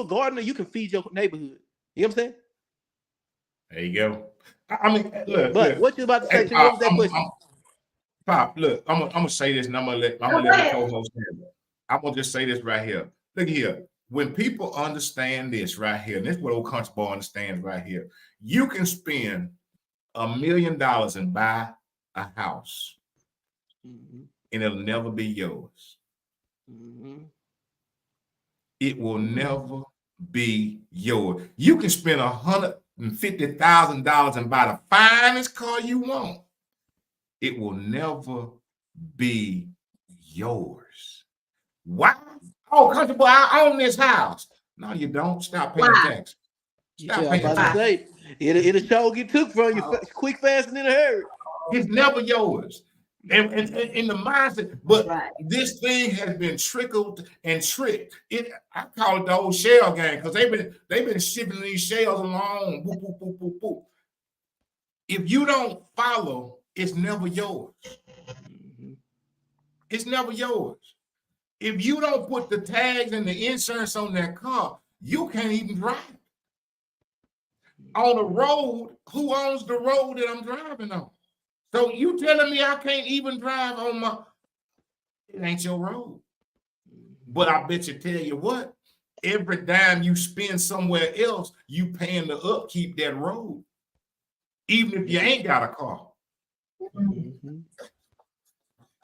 a gardener, you can feed your neighborhood. You know what I'm saying? There you go. I mean, look. What you about to say? What was that question? Pop, look, I'm gonna say this, and I'm gonna let my co-host handle it. I'm gonna just say this right here. Look here. When people understand this right here, and this is what old Country Boy understands right here, you can spend $1 million and buy a house, and it'll never be yours. It will never be yours. You can spend $150,000 and buy the finest car you want. It will never be yours. Why? Oh, Country Boy, I own this house. No, you don't. Stop paying taxes. Stop paying taxes. It'll show get took from you quick, fast, and in a hurry. It's never yours. And in the mindset, but this thing has been trickled and tricked. I call it the old shell game because they've been shipping these shells along. Boop, boop, boop, boop, boop. If you don't follow, it's never yours. It's never yours. If you don't put the tags and the insurance on that car, you can't even drive. On the road, who owns the road that I'm driving on? So you telling me I can't even drive on my, it ain't your road. But I bet you tell you what, every dime you spend somewhere else, you paying to upkeep that road. Even if you ain't got a car.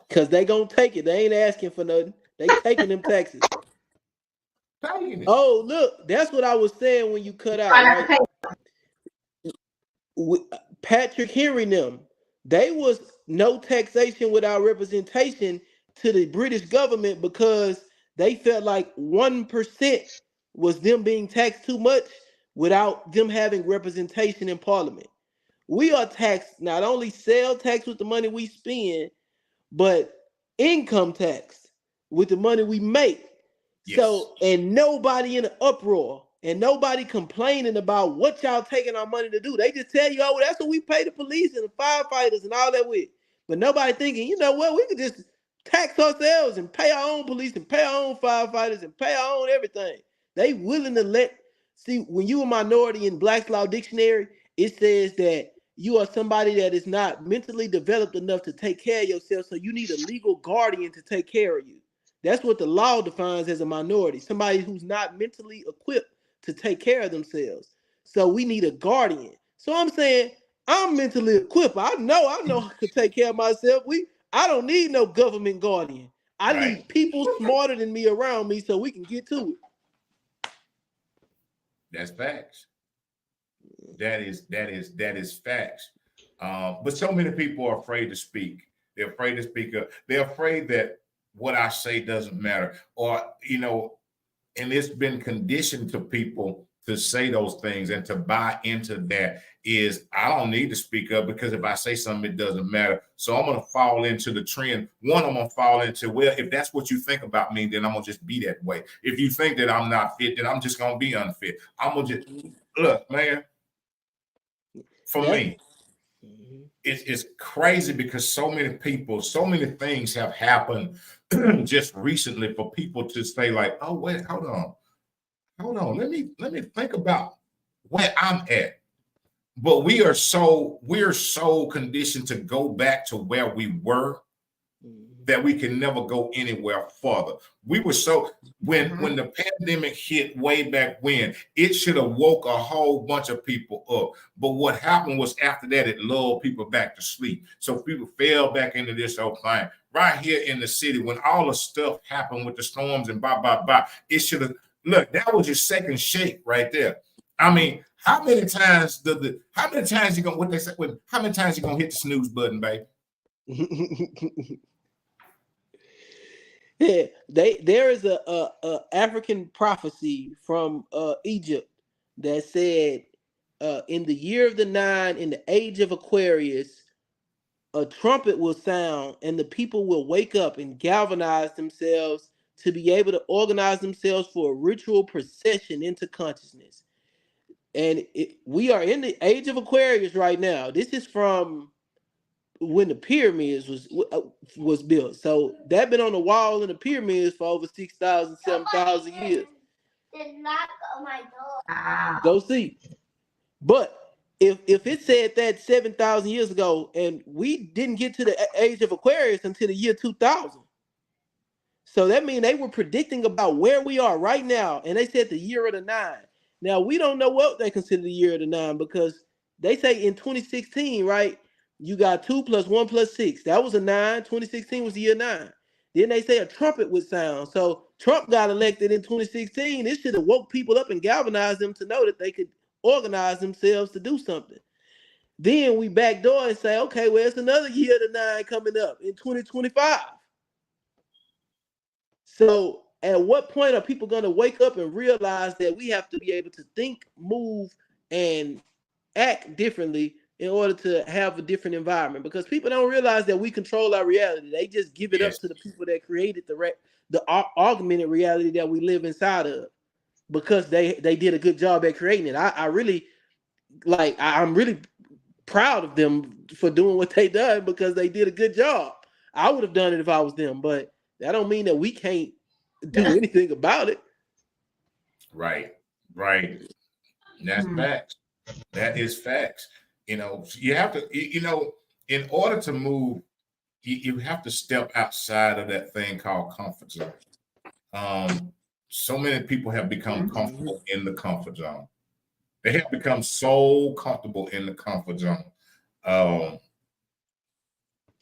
Because they gonna take it. They ain't asking for nothing. They taking them taxes. Take paying it. Oh, look, that's what I was saying when you cut out. Right? Patrick Henry them, they was no taxation without representation to the British government because they felt like 1% was them being taxed too much without them having representation in Parliament. We are taxed not only sales tax with the money we spend, but income tax with the money we make. Yes. So, and nobody in an uproar and nobody complaining about what y'all taking our money to do. They just tell you, oh, well, that's what we pay the police and the firefighters and all that with. But nobody thinking, you know what, we could just tax ourselves and pay our own police and pay our own firefighters and pay our own everything. They willing to see, when you a minority in Black's Law Dictionary, it says that you are somebody that is not mentally developed enough to take care of yourself, so you need a legal guardian to take care of you. That's what the law defines as a minority, somebody who's not mentally equipped to take care of themselves. So we need a guardian. So I'm saying I'm mentally equipped. I know I can take care of myself. I don't need no government guardian. I need people smarter than me around me so we can get to it. That's facts. That is facts. But so many people are afraid to speak. They're afraid to speak up. They're afraid that what I say doesn't matter. Or, and it's been conditioned to people to say those things and to buy into that is I don't need to speak up because if I say something, it doesn't matter. So I'm going to fall into the trend. One, I'm going to fall into, well, if that's what you think about me, then I'm going to just be that way. If you think that I'm not fit, then I'm just going to be unfit. I'm going to just, look, man, for me, it's crazy because so many people, so many things have happened just recently for people to say like, oh, wait, hold on. Let me think about where I'm at. But we're so conditioned to go back to where we were that we can never go anywhere further. We were so when the pandemic hit way back when, it should have woke a whole bunch of people up. But what happened was after that, it lulled people back to sleep. So people fell back into this whole thing. Right here in the city, when all the stuff happened with the storms and it should have look, that was your second shake right there. I mean, how many times you gonna how many times you gonna hit the snooze button, baby? Yeah, there is a African prophecy from Egypt that said in the year of the 9, in the age of Aquarius, a trumpet will sound and the people will wake up and galvanize themselves to be able to organize themselves for a ritual procession into consciousness. And we are in the age of Aquarius right now. This is from when the pyramids was built. So that been on the wall in the pyramids for over 6,000, 7,000 years. Did not go my door. Go see. But if it said that 7,000 years ago, and we didn't get to the age of Aquarius until the year 2000. So that means they were predicting about where we are right now. And they said the year of the 9. Now, we don't know what they consider the year of the 9 because they say in 2016, right, you got 2 + 1 + 6. That was a 9. 2016 was the year 9. Then they say a trumpet would sound. So Trump got elected in 2016. This should have woke people up and galvanized them to know that they could organize themselves to do something. Then we backdoor and say, okay, well, it's another year of the 9 coming up in 2025. So at what point are people going to wake up and realize that we have to be able to think, move, and act differently in order to have a different environment? Because people don't realize that we control our reality. They just give it up to the people that created the augmented reality that we live inside of, because they did a good job at creating it. I'm really proud of them for doing what they done because they did a good job. I would have done it if I was them, but that don't mean that we can't do anything about it. Right. That's facts. That is facts. You have to, in order to move, you have to step outside of that thing called comfort zone. So many people have become comfortable in the comfort zone. They have become so comfortable in the comfort zone.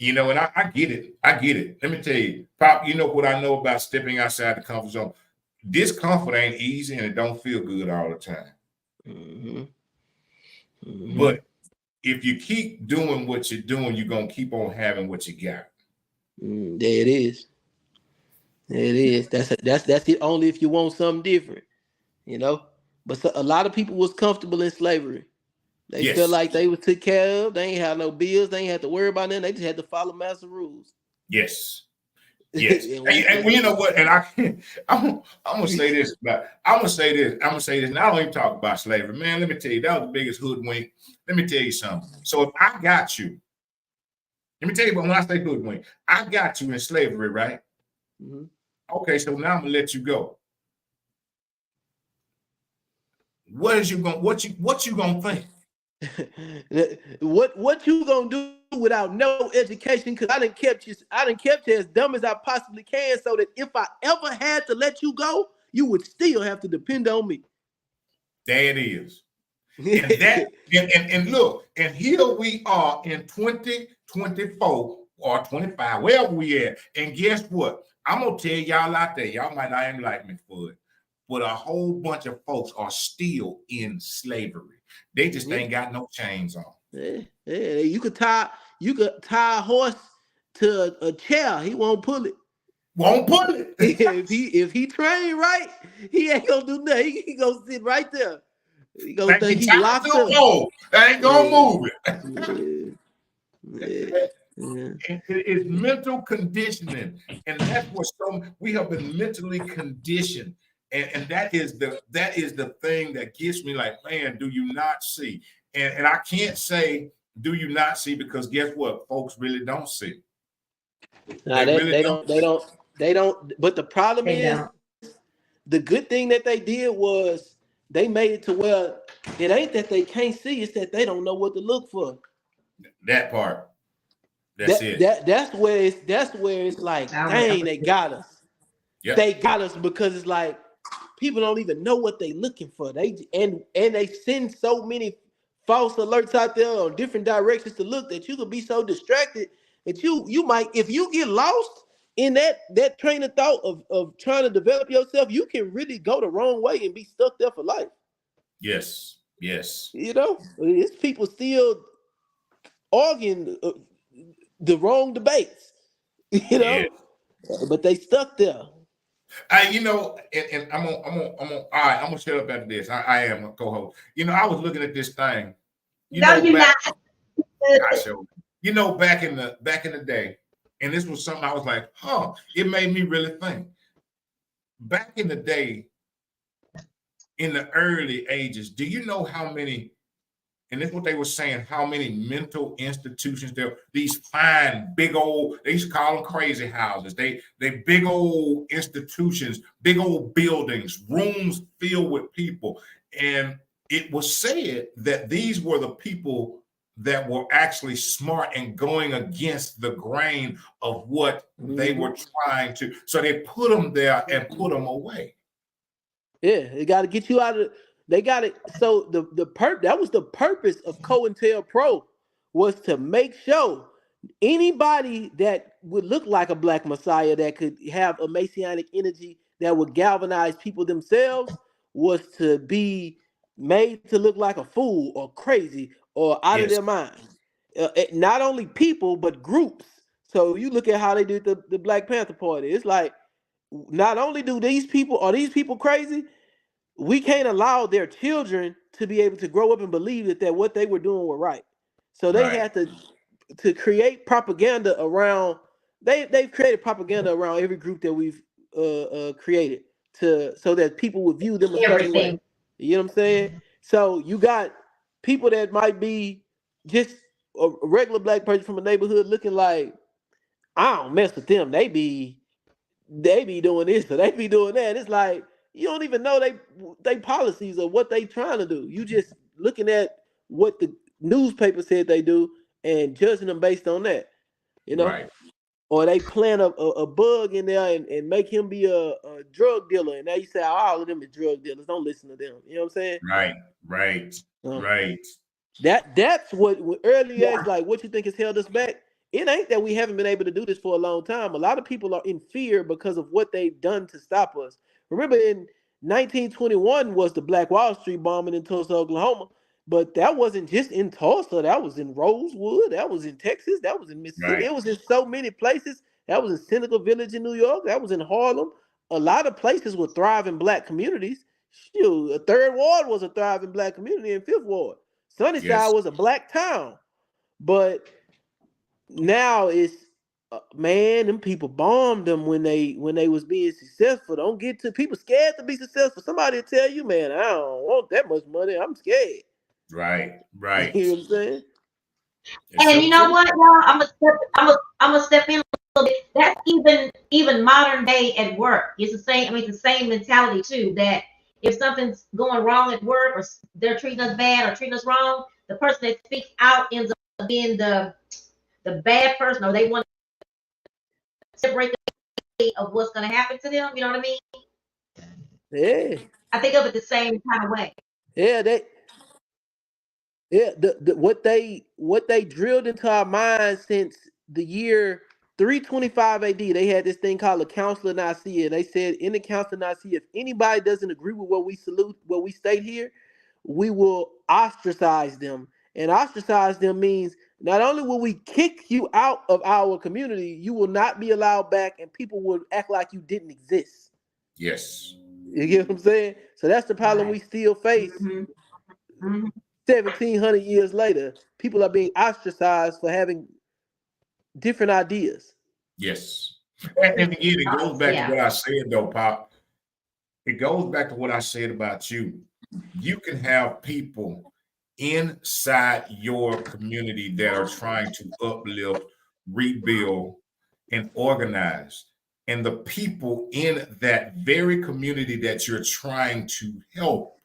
And I get it. Let me tell you, Pop, you know what I know about stepping outside the comfort zone? discomfort ain't easy and it don't feel good all the time. Mm-hmm. Mm-hmm. But if you keep doing what you're doing, you're gonna keep on having what you got. There it is. There it is. That's it. Only if you want something different, you know. But a lot of people was comfortable in slavery. They felt like they was took care of. They ain't have no bills. They ain't had to worry about nothing. They just had to follow master rules. Yes. Yes. and you know what? And I'm gonna say this, but I'm gonna say this. And I don't even talk about slavery, man. Let me tell you, that was the biggest hoodwink. Let me tell you something. So if I got you, let me tell you, but when I say hoodwink, I got you in slavery, right? Mm-hmm. Okay, so now I'm gonna let you go. What you gonna think? what you gonna do without no education? Because I done kept you as dumb as I possibly can, so that if I ever had to let you go, you would still have to depend on me. There it is. And that and look, and here we are in 2024 or 25, wherever we at. And guess what? I'm gonna tell y'all out there, y'all might not even like me for it, but a whole bunch of folks are still in slavery. They just ain't got no chains on. Yeah. You could tie a horse to a chair. He won't pull it. If he trained right, he ain't gonna do nothing. He gonna sit right there. He gonna think he locked up. That ain't gonna move it. It's mental conditioning, and that's what we have been mentally conditioned. And that is the thing that gets me like, man, do you not see? And I can't say, do you not see? Because guess what? Folks really don't see. They don't. But the problem is, the good thing that they did was they made it to where it ain't that they can't see, it's that they don't know what to look for. That part. That's it. That's where it's like, dang, they got us. Yep. They got us because it's like people don't even know what they looking for. They send so many false alerts out there on different directions to look that you could be so distracted that you might, if you get lost in that train of thought of trying to develop yourself, you can really go the wrong way and be stuck there for life. Yes. You know, it's people still arguing the wrong debates, you know, but they stuck there. You know, and I'm gonna shut up after this. I am a co-host. You know, I was looking at this thing. You're not. I showed. You know, back in the day, and this was something I was like, it made me really think. Back in the day, in the early ages, do you know how many? And this is what they were saying, how many mental institutions there, these fine, big old, they used to call them crazy houses. They big old institutions, big old buildings, rooms filled with people. And it was said that these were the people that were actually smart and going against the grain of what they were trying to. So they put them there and put them away. Yeah, they got to get you out of. They got it. So that was the purpose of COINTELPRO, was to make sure anybody that would look like a black messiah, that could have a messianic energy, that would galvanize people themselves, was to be made to look like a fool or crazy or out of their mind. Not only people, but groups. So you look at how they did the Black Panther Party. It's like, not only are these people crazy, we can't allow their children to be able to grow up and believe that what they were doing were right. So they had to create propaganda around. They've created propaganda around every group that we've created so that people would view them a certain way. You know what I'm saying? So you got people that might be just a regular black person from a neighborhood looking like, I don't mess with them. They be doing this or they be doing that. It's like, you don't even know they policies or what they trying to do. You just looking at what the newspaper said they do and judging them based on that, you know. Right. Or they plant a bug in there and make him be a drug dealer, and now you say all of them is drug dealers. Don't listen to them. You know what I'm saying? Right. That's what early age, like, what you think has held us back. It ain't that we haven't been able to do this for a long time. A lot of people are in fear because of what they've done to stop us. Remember in 1921 was the Black Wall Street bombing in Tulsa, Oklahoma. But that wasn't just in Tulsa. That was in Rosewood. That was in Texas. That was in Mississippi. Right. It was in so many places. That was in Seneca Village in New York. That was in Harlem. A lot of places were thriving black communities. Shoot, a Third Ward was a thriving black community in Fifth Ward. Sunnyside was a black town. But now it's man, them people bombed them when they was being successful. Don't get to people scared to be successful. Somebody will tell you, man, I don't want that much money. I'm scared. Right. Right. You know what I'm saying? And you know what, y'all? I'm gonna step in a little bit. That's even modern day at work. It's the same. I mean, it's the same mentality too. That if something's going wrong at work, or they're treating us bad or treating us wrong, the person that speaks out ends up being the bad person, or they want to separate the of what's going to happen to them. You know what I mean? Yeah. I think of it the same kind of way. Yeah, what they drilled into our minds since the year 325 AD, they had this thing called a Council of Nicaea. And they said in the Council of Nicaea, if anybody doesn't agree with what we state here, we will ostracize them. And ostracize them means not only will we kick you out of our community, you will not be allowed back, and people will act like you didn't exist. Yes. You get what I'm saying? So that's the problem we still face. 1,700 years later, people are being ostracized for having different ideas. Yes. And again, it goes back to what I said, though, Pop. It goes back to what I said about you. You can have people inside your community that are trying to uplift, rebuild, and organize. And the people in that very community that you're trying to help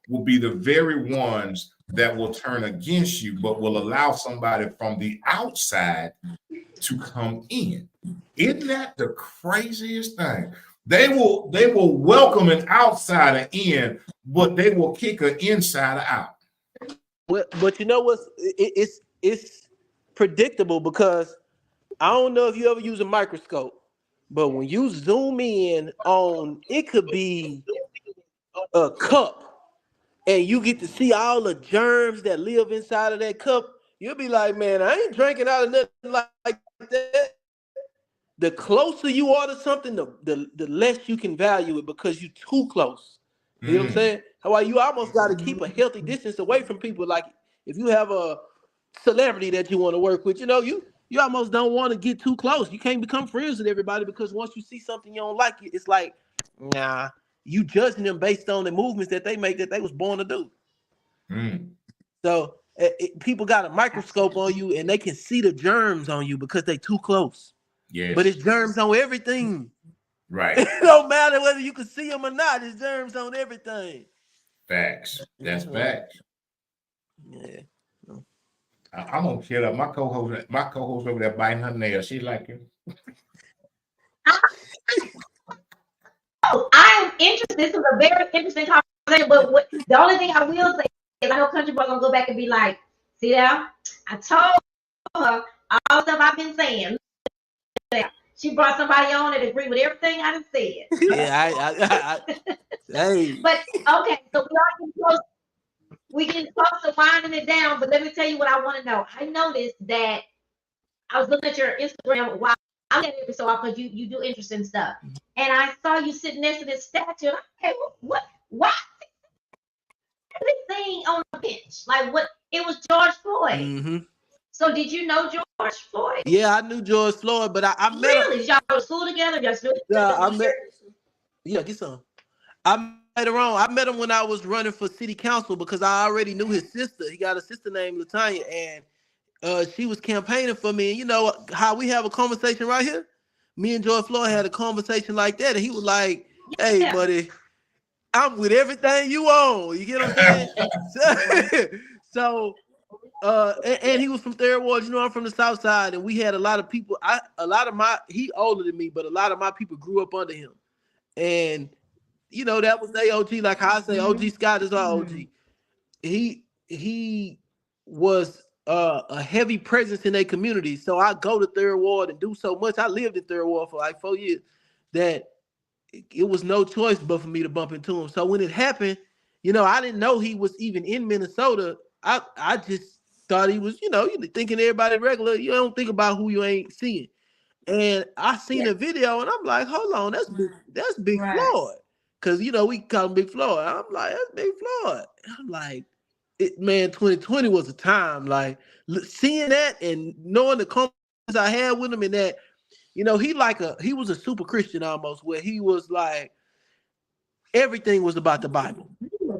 will be the very ones that will turn against you, but will allow somebody from the outside to come in. Isn't that the craziest thing? They will welcome an outsider in, but they will kick an insider out. But you know what's it's predictable, because I don't know if you ever use a microscope, but when you zoom in on, it could be a cup, and you get to see all the germs that live inside of that cup, you'll be like, man, I ain't drinking out of nothing like that. The closer you are to something, the less you can value it, because you're too close. You know what I'm saying? How you almost got to keep a healthy distance away from people. Like if you have a celebrity that you want to work with, you almost don't want to get too close. You can't become friends with everybody, because once you see something you don't like, it's like, nah, you judging them based on the movements that they make that they was born to do. So people got a microscope on you, and they can see the germs on you because they too close. Yes. But it's germs on everything. Right. It don't matter whether you can see them or not. It's germs on everything. Facts. That's facts. Yeah. I'm gonna shut up. My co-host over there biting her nails. She's like you. I'm interested. This is a very interesting conversation. But the only thing I will say is, I know Country Boy gonna go back and be like, see there, I told her all the stuff I've been saying. She brought somebody on that agreed with everything I done said. Yeah, hey. But okay, so we getting close to winding it down. But let me tell you what I want to know. I noticed that I was looking at your Instagram while I look at it so often, because you do interesting stuff. And I saw you sitting next to this statue. Hey, what this thing on the bench? Like what? It was George Floyd. Mm-hmm. So did you know George Floyd? Yeah, I knew George Floyd, but I met really? Did y'all go to school together? Yeah, get some. I met him when I was running for city council, because I already knew his sister. He got a sister named Latanya, and she was campaigning for me. And you know how we have a conversation right here? Me and George Floyd had a conversation like that, and he was like, hey, buddy, I'm with everything you own. You get what I'm saying? So and he was from Third Ward. You know, I'm from the South Side, and we had a lot of people. He older than me, but a lot of my people grew up under him. And you know, that was their OG. Like how I say, OG Scott is our OG. He was a heavy presence in their community. So I go to Third Ward and do so much. I lived in Third Ward for like 4 years. That it was no choice but for me to bump into him. So when it happened, you know, I didn't know he was even in Minnesota. I just thought he was, you know, thinking everybody regular. You don't think about who you ain't seeing. And I seen a video, and I'm like, hold on, that's Big Floyd. Cause you know, we call him Big Floyd. I'm like, that's Big Floyd. I'm like, man, 2020 was a time. Like seeing that and knowing the conversations I had with him, and that, you know, he was a super Christian almost, where he was like, everything was about the Bible.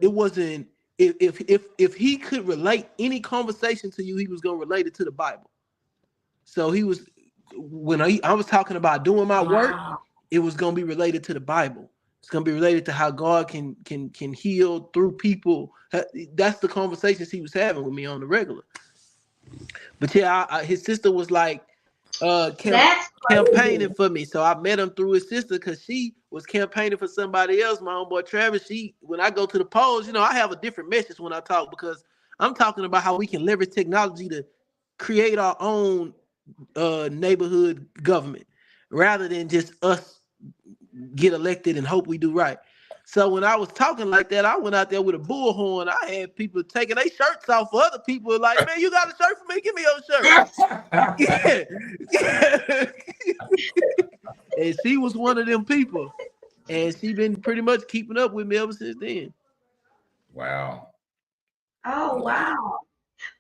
It wasn't, if he could relate any conversation to you, he was gonna relate it to the Bible. So he was, when I was talking about doing my work, it was gonna be related to the Bible. It's gonna be related to how God can heal through people. That's the conversations he was having with me on the regular. But yeah, his sister was like campaigning for me. So I met him through his sister because she was campaigning for somebody else. My homeboy Travis, when I go to the polls, you know, I have a different message when I talk, because I'm talking about how we can leverage technology to create our own neighborhood government rather than just us get elected and hope we do right. So when I was talking like that, I went out there with a bullhorn. I had people taking their shirts off for other people. Like, man, you got a shirt for me? Give me your shirt. And she was one of them people. And she been pretty much keeping up with me ever since then. Wow. Oh, wow.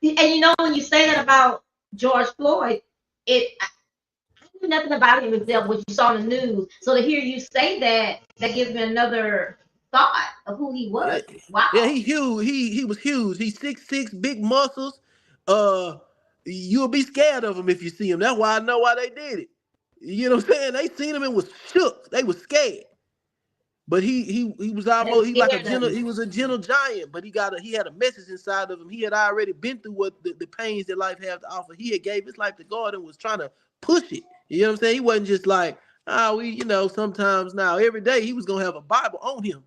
And you know, when you say that about George Floyd, I knew nothing about him except what you saw in the news. So to hear you say that gives me another thought of who he was. Wow. Yeah, he huge. He was huge. He's 6'6", big muscles. You'll be scared of him if you see him. That's why I know why they did it. You know what I'm saying? They seen him and was shook. They was scared. But he was almost, he like a gentle, he was a gentle giant, but he had a message inside of him. He had already been through what the pains that life has to offer. He had gave his life to God and was trying to push it. You know what I'm saying? He wasn't just like, sometimes now, every day he was gonna have a Bible on him.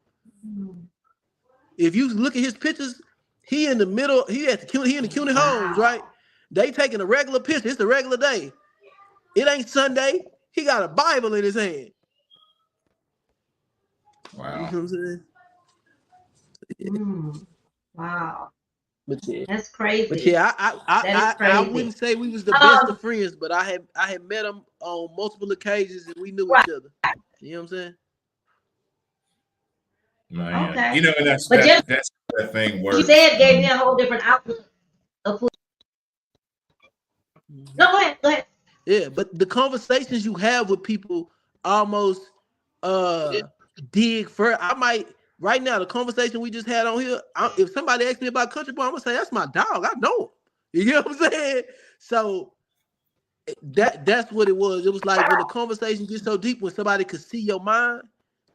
If you look at his pictures, he in the middle, he in the CUNY Homes, right? They taking a regular picture. It's a regular day. It ain't Sunday. He got a Bible in his hand. Wow. You know what I'm saying? Yeah. Wow. But yeah, that's crazy. But yeah, I wouldn't say we was the best of friends, but I had met him on multiple occasions and we knew each other. You know what I'm saying? Man. Okay. You know, and that's that thing works. You said gave me a whole different outlook of who. No, go ahead. Yeah, but the conversations you have with people almost dig further. I might right now, the conversation we just had on here, if somebody asks me about Country Boy, I'm gonna say that's my dog. I know him. You know what I'm saying? So that's what it was. It was like when the conversation gets so deep, when somebody could see your mind,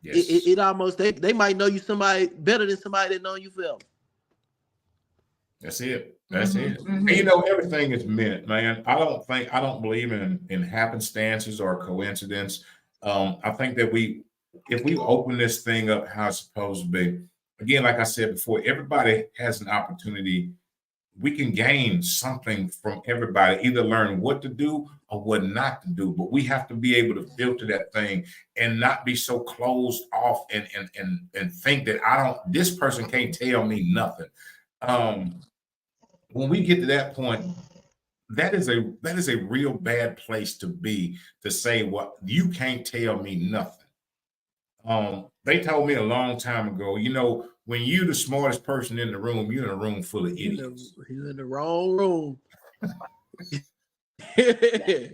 yes. it almost they might know you somebody better than somebody that know you forever. That's it. That's it. And you know, everything is meant, man. I don't believe in happenstances or coincidence. I think that if we open this thing up how it's supposed to be, again, like I said before, everybody has an opportunity. We can gain something from everybody, either learn what to do or what not to do. But we have to be able to filter that thing and not be so closed off and think that this person can't tell me nothing. When we get to that point, that is a real bad place to be, to say, well, you can't tell me nothing. They told me a long time ago, you know, when you're the smartest person in the room, you're in a room full of idiots. You're in the wrong room. Yeah.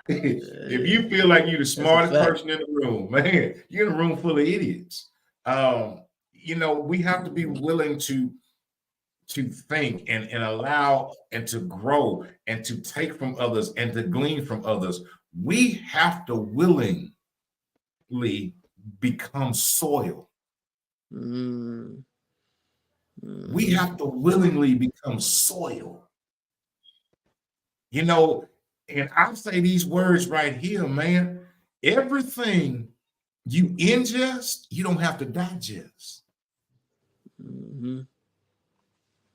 If you feel like you're the smartest person in the room, man, you're in a room full of idiots. You know, we have to be willing to think and allow and to grow and to take from others and to glean from others. We have to willingly become soil. We have to willingly become soil. You know, and I say these words right here, man. Everything you ingest, you don't have to digest.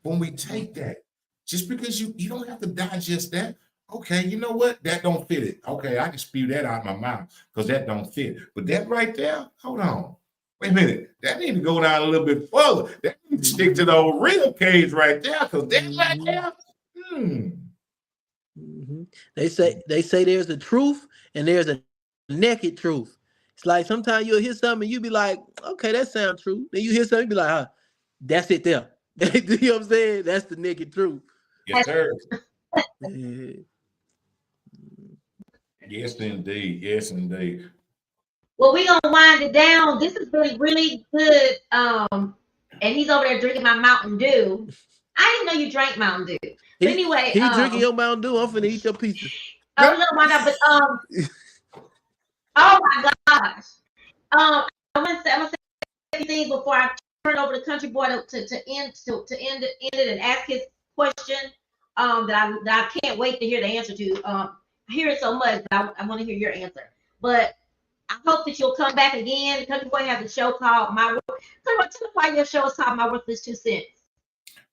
When we take that, just because you don't have to digest that, Okay, you know what? That don't fit it. Okay, I can spew that out of my mouth because that don't fit. But that right there, hold on. Wait a minute. That need to go down a little bit further. That need to stick to the old rib cage right there because that right there. They say there's a truth and there's a naked truth. It's like sometimes you'll hear something and you be like, okay, that sounds true. Then you hear something, you be like, that's it there. You know what I'm saying? That's the naked truth. Yes, sir. Yes, indeed. Yes, indeed. Well, we're gonna wind it down. This has been really good. And he's over there drinking my Mountain Dew. I didn't know you drank Mountain Dew. But anyway, he drinking your Mountain Dew. I'm finna eat your pizza. Oh no, my God! But oh my gosh. I'm gonna say things before I turn over the country boy to end it and ask his question. That I can't wait to hear the answer to. I hear it so much, but I want to hear your answer. But I hope that you'll come back again. The country boy has a show called My. Tell me why your show is called My Worthless 2 Cents.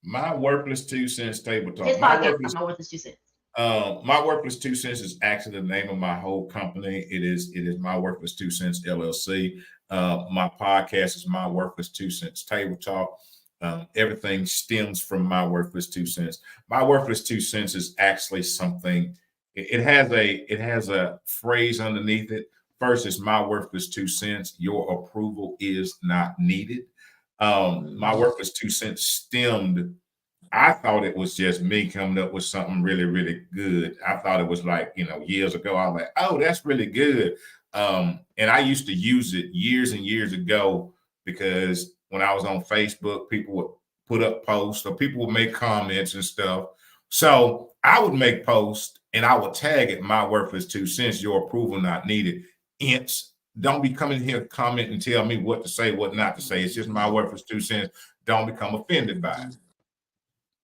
My Worthless 2 Cents Table Talk. It's My Worthless 2 Cents. My Worthless 2 Cents is actually the name of my whole company. It is My Worthless 2 Cents LLC. My podcast is My Worthless 2 Cents Table Talk. Everything stems from My Worthless 2 Cents. My Worthless 2 Cents is actually something. It has a phrase underneath it. First, it's My Worthless 2 Cents. Your approval is not needed. My Worthless 2 Cents stemmed. I thought it was just me coming up with something really, really good. I thought it was like, years ago, I was like, oh, that's really good. And I used to use it years and years ago because when I was on Facebook, people would put up posts or people would make comments and stuff. So I would make posts and I would tag it, My Worthless 2 Cents, your approval not needed. Hence, don't be coming here comment and tell me what to say, what not to say. It's just My Worthless 2 Cents. Don't become offended by it.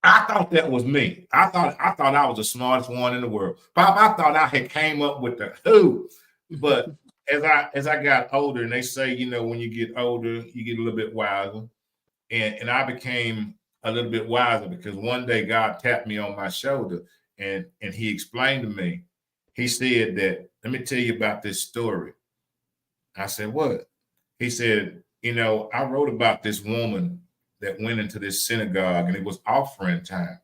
I thought that was me. I thought I was the smartest one in the world. Pop, I thought I had came up with the who. But as I got older, and they say, when you get older, you get a little bit wiser. And I became a little bit wiser because one day God tapped me on my shoulder and he explained to me. He said that, let me tell you about this story. I said, what? He said, I wrote about this woman that went into this synagogue and it was offering time.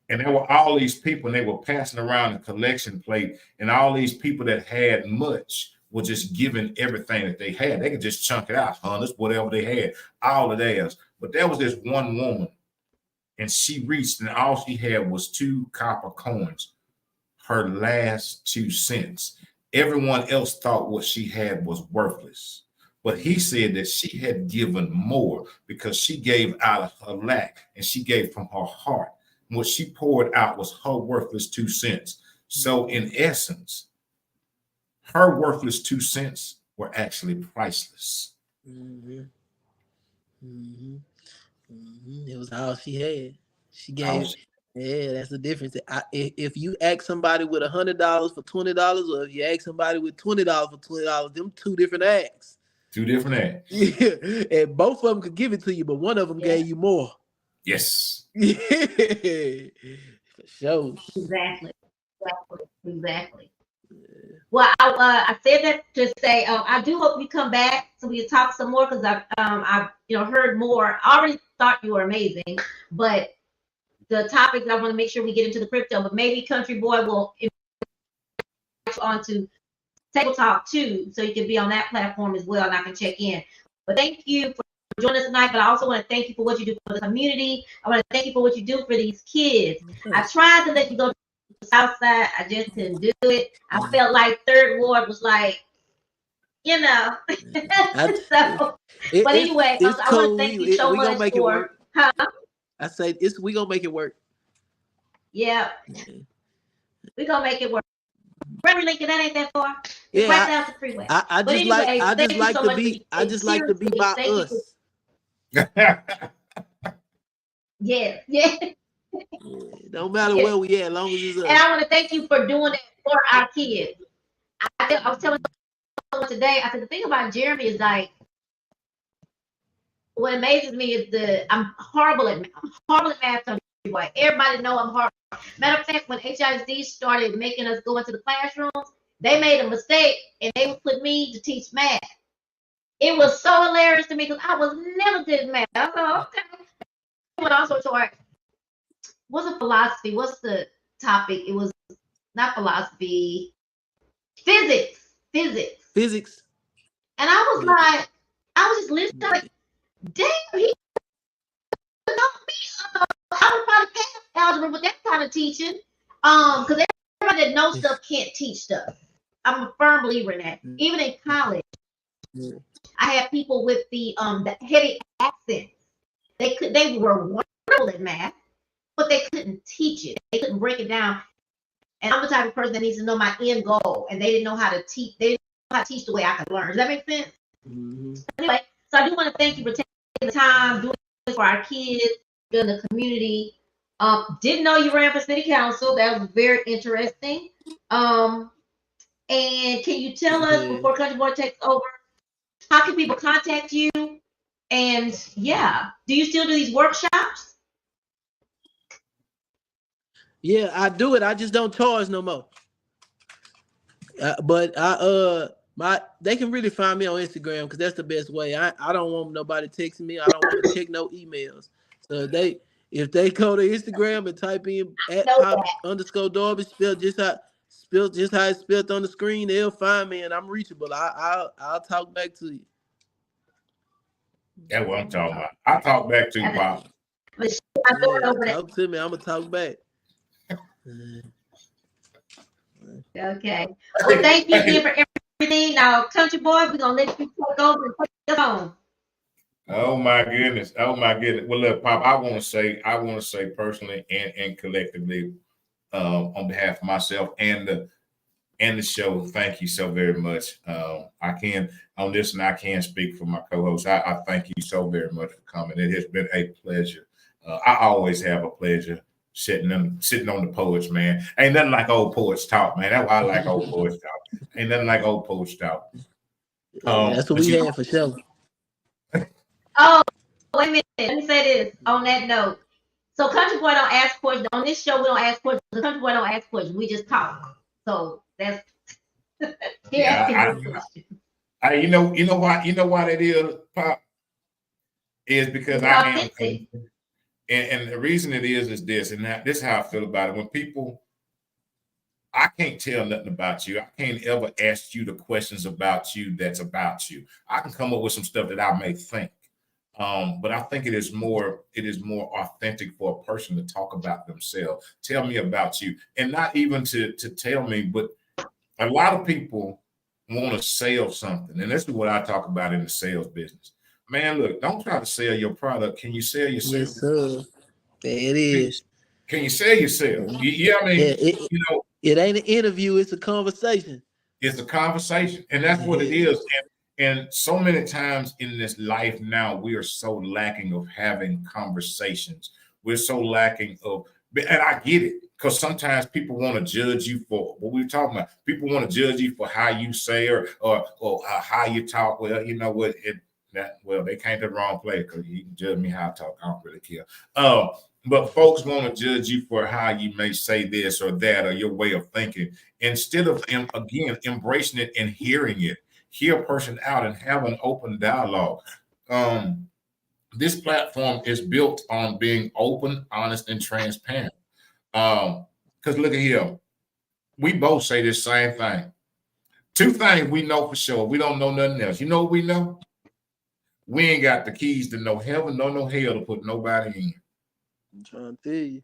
And there were all these people and they were passing around a collection plate and all these people that had much were just giving everything that they had. They could just chunk it out, hundreds, whatever they had, all of theirs. But there was this one woman and she reached and all she had was 2 copper coins, her last 2 cents. Everyone else thought what she had was worthless. But he said that she had given more because she gave out of her lack and she gave from her heart. And what she poured out was her worthless 2 cents. So in essence, her worthless 2 cents were actually priceless. It was all she had. She gave. Yeah, that's the difference. If you ask somebody with $100 for $20, or if you ask somebody with $20 for $20, them 2 different acts. 2 different acts. Yeah, and both of them could give it to you, but one of them gave you more. Yes. Yeah, for sure. Exactly. Well, I said that to say I do hope you come back so we can talk some more because I've heard more. I already thought you were amazing, but the topics I want to make sure we get into the crypto. But maybe Country Boy will invite you onto Table Talk too, so you can be on that platform as well, and I can check in. But thank you for joining us tonight. But I also want to thank you for what you do for the community. I want to thank you for what you do for these kids. I tried to let you go to the South Side. I just couldn't do it. I felt like Third Ward was like, so. But anyway, I want to thank you so much for. I say we gonna make it work. Yeah, we gonna make it work. Remember Lincoln, that ain't that far. Yeah, right down the freeway. I just like to be by us. Yeah. No matter where we at, as long as it's us. And I want to thank you for doing that for our kids. I was telling someone today, I said the thing about Jeremy is like, what amazes me is I'm horrible at math. Everybody know I'm horrible Matter of fact, when HISD started making us go into the classrooms, they made a mistake and they put me to teach math. It was so hilarious to me because I was never did math. I thought, okay. But also taught, what's a philosophy? What's the topic? It was not philosophy, physics. Physics. And I was like, I was just listening, like, damn, he know me. I would probably pass algebra with that kind of teaching. Because everybody that knows stuff can't teach stuff. I'm a firm believer in that. Even in college, I had people with the heavy accents. They were wonderful at math, but they couldn't teach it. They couldn't break it down. And I'm the type of person that needs to know my end goal, and they didn't know how to teach. They didn't know how to teach the way I could learn. Does that make sense? Anyway, so I do want to thank you for taking the time doing this for our kids in the community. Didn't know you ran for city council. That was very interesting. And can you tell us before Country Boy takes over, how can people contact you? And yeah, do you still do these workshops? Yeah, I do it. I just don't charge no more. But they can really find me on Instagram because that's the best way. I don't want nobody texting me. I don't want to check no emails. So if they go to Instagram and type in @pop_Darby, spelled just how it's spelled on the screen, they'll find me and I'm reachable. I'll talk back to you. That's what I'm talking about. I talk back to you, Pop. Talk to me. I'm gonna talk back. Okay. Well, thank you again for everything. Now, Country Boy, we're gonna let you take over and put it on. Oh my goodness. Oh my goodness. Well, look, Pop, I want to say personally and collectively, on behalf of myself and the show, thank you so very much. I can on this, and I can speak for my co-host. I thank you so very much for coming. It has been a pleasure. I always have a pleasure sitting on the poets, man. Ain't nothing like old poets talk, man. That's why I like old poets talk. Ain't nothing like old poets talk. That's what we had for sure. Oh, wait a minute. Let me say this on that note. So Country Boy don't ask questions. On this show, we don't ask questions. Country Boy don't ask questions. We just talk. So that's you know why that is, Pop? Is because I am, and the reason it is this, and this is how I feel about it. When people, I can't tell nothing about you. I can't ever ask you the questions about you that's about you. I can come up with some stuff that I may think. But I think it is more authentic for a person to talk about themselves. Tell me about you. And not even to tell me, but a lot of people want to sell something. And this is what I talk about in the sales business. Man, look, don't try to sell your product. Can you sell yourself? Yes, sir. It is. Can you sell yourself? Yeah, I mean, it ain't an interview, it's a conversation. It's a conversation. And that's what it is. And so many times in this life now, we are so lacking of having conversations. We're so lacking of, and I get it, because sometimes people want to judge you for what we're talking about. People want to judge you for how you say or how you talk. Well, you know what? They came to the wrong place, because you can judge me how I talk. I don't really care. But folks want to judge you for how you may say this or that, or your way of thinking, instead of, again, embracing it and hearing it. Hear a person out and have an open dialogue. This platform is built on being open, honest, and transparent. Because look at here, we both say the same thing. Two things we know for sure. We don't know nothing else. You know what we know? We ain't got the keys to no heaven, no hell to put nobody in. I'm trying to tell you.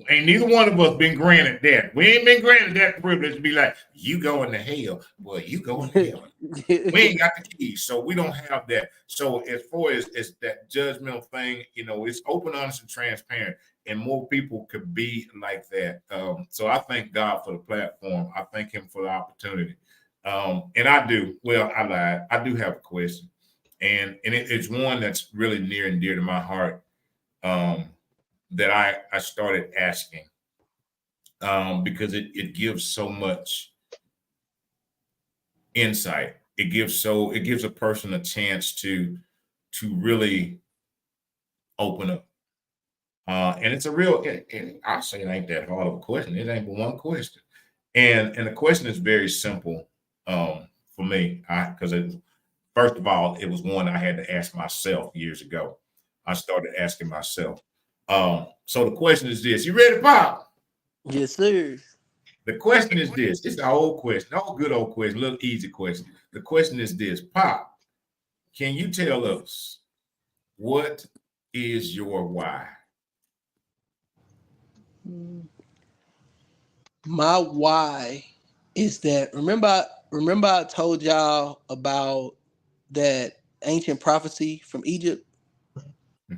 Ain't neither one of us been granted that. We ain't been granted that privilege to be like, you going to hell. Well, you going to hell. We ain't got the keys, so we don't have that. So as far as that judgmental thing, it's open, honest, and transparent, and more people could be like that. So I thank God for the platform. I thank him for the opportunity. And I do. Well, I lied. I do have a question, and it's one that's really near and dear to my heart. That I started asking because it gives so much insight. It gives a person a chance to really open up. And it's a real, I say it ain't that hard of a question. It ain't but one question. And the question is very simple for me. Because first of all, it was one I had to ask myself years ago. I started asking myself. So the question is this. You ready, Pop? Yes, sir. The question is this. It's an old question, old good old question, a little easy question. The question is this, Pop, can you tell us what is your why? My why is that remember I told y'all about that ancient prophecy from Egypt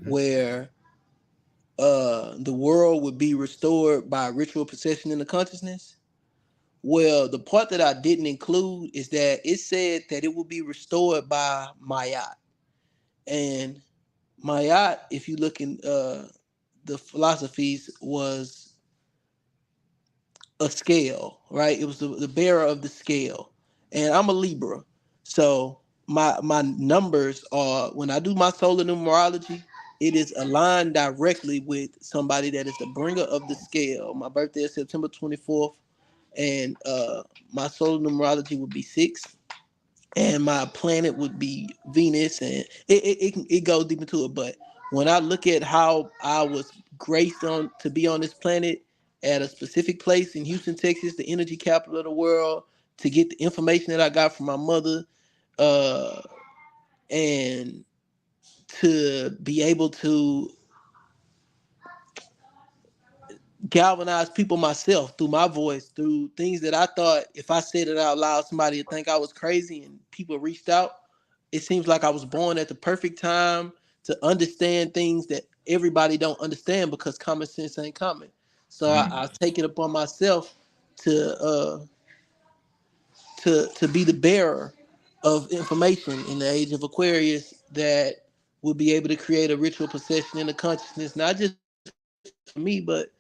where the world would be restored by ritual procession in the consciousness. Well, the part that I didn't include is that it said that it would be restored by Mayat. And Mayat, if you look in the philosophies, was a scale, right? It was the bearer of the scale. And I'm a Libra. So my numbers are, when I do my solar numerology, it is aligned directly with somebody that is the bringer of the scale. My birthday is September 24th, and my solar numerology would be 6, and my planet would be Venus, and it goes deep into it. But when I look at how I was graced on to be on this planet at a specific place in Houston, Texas, the energy capital of the world, to get the information that I got from my mother, and to be able to galvanize people myself through my voice, through things that I thought if I said it out loud, somebody would think I was crazy, and people reached out. It seems like I was born at the perfect time to understand things that everybody don't understand because common sense ain't common. So I take it upon myself to be the bearer of information in the age of Aquarius that will be able to create a ritual procession in the consciousness, not just for me, but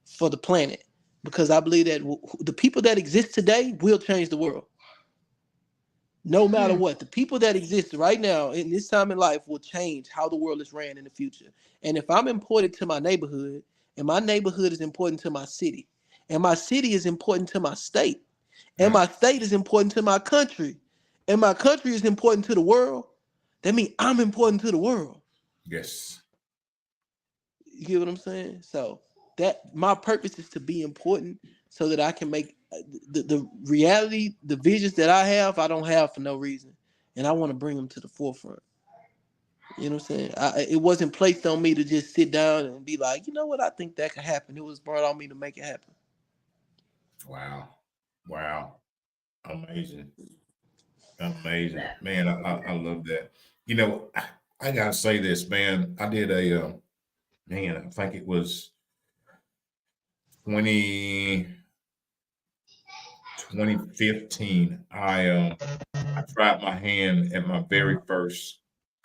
for the planet. Because I believe that the people that exist today will change the world. No matter what, the people that exist right now in this time in life will change how the world is ran in the future. And if I'm important to my neighborhood, and my neighborhood is important to my city, and my city is important to my state, and my state is important to my country, and my country is important to the world, that means I'm important to the world. Yes. You get what I'm saying? So that my purpose is to be important so that I can make the reality, the visions that I don't have for no reason. And I want to bring them to the forefront. You know what I'm saying? It wasn't placed on me to just sit down and be like, you know what, I think that could happen. It was brought on me to make it happen. Wow. Wow. Amazing. Amazing. Man, I love that. You know, I gotta say this, man. I did I think it was 2015. I tried my hand at my very first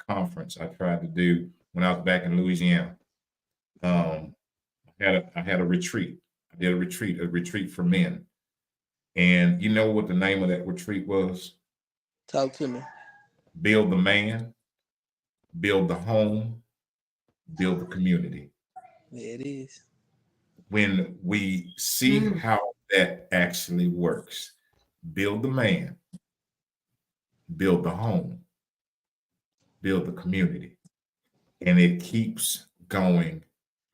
conference I tried to do when I was back in Louisiana. Um, I had a retreat. I did a retreat for men. And you know what the name of that retreat was? Talk to me. Build the man, build the home, build the community. There it is. When we see how that actually works, build the man, build the home, build the community. And it keeps going.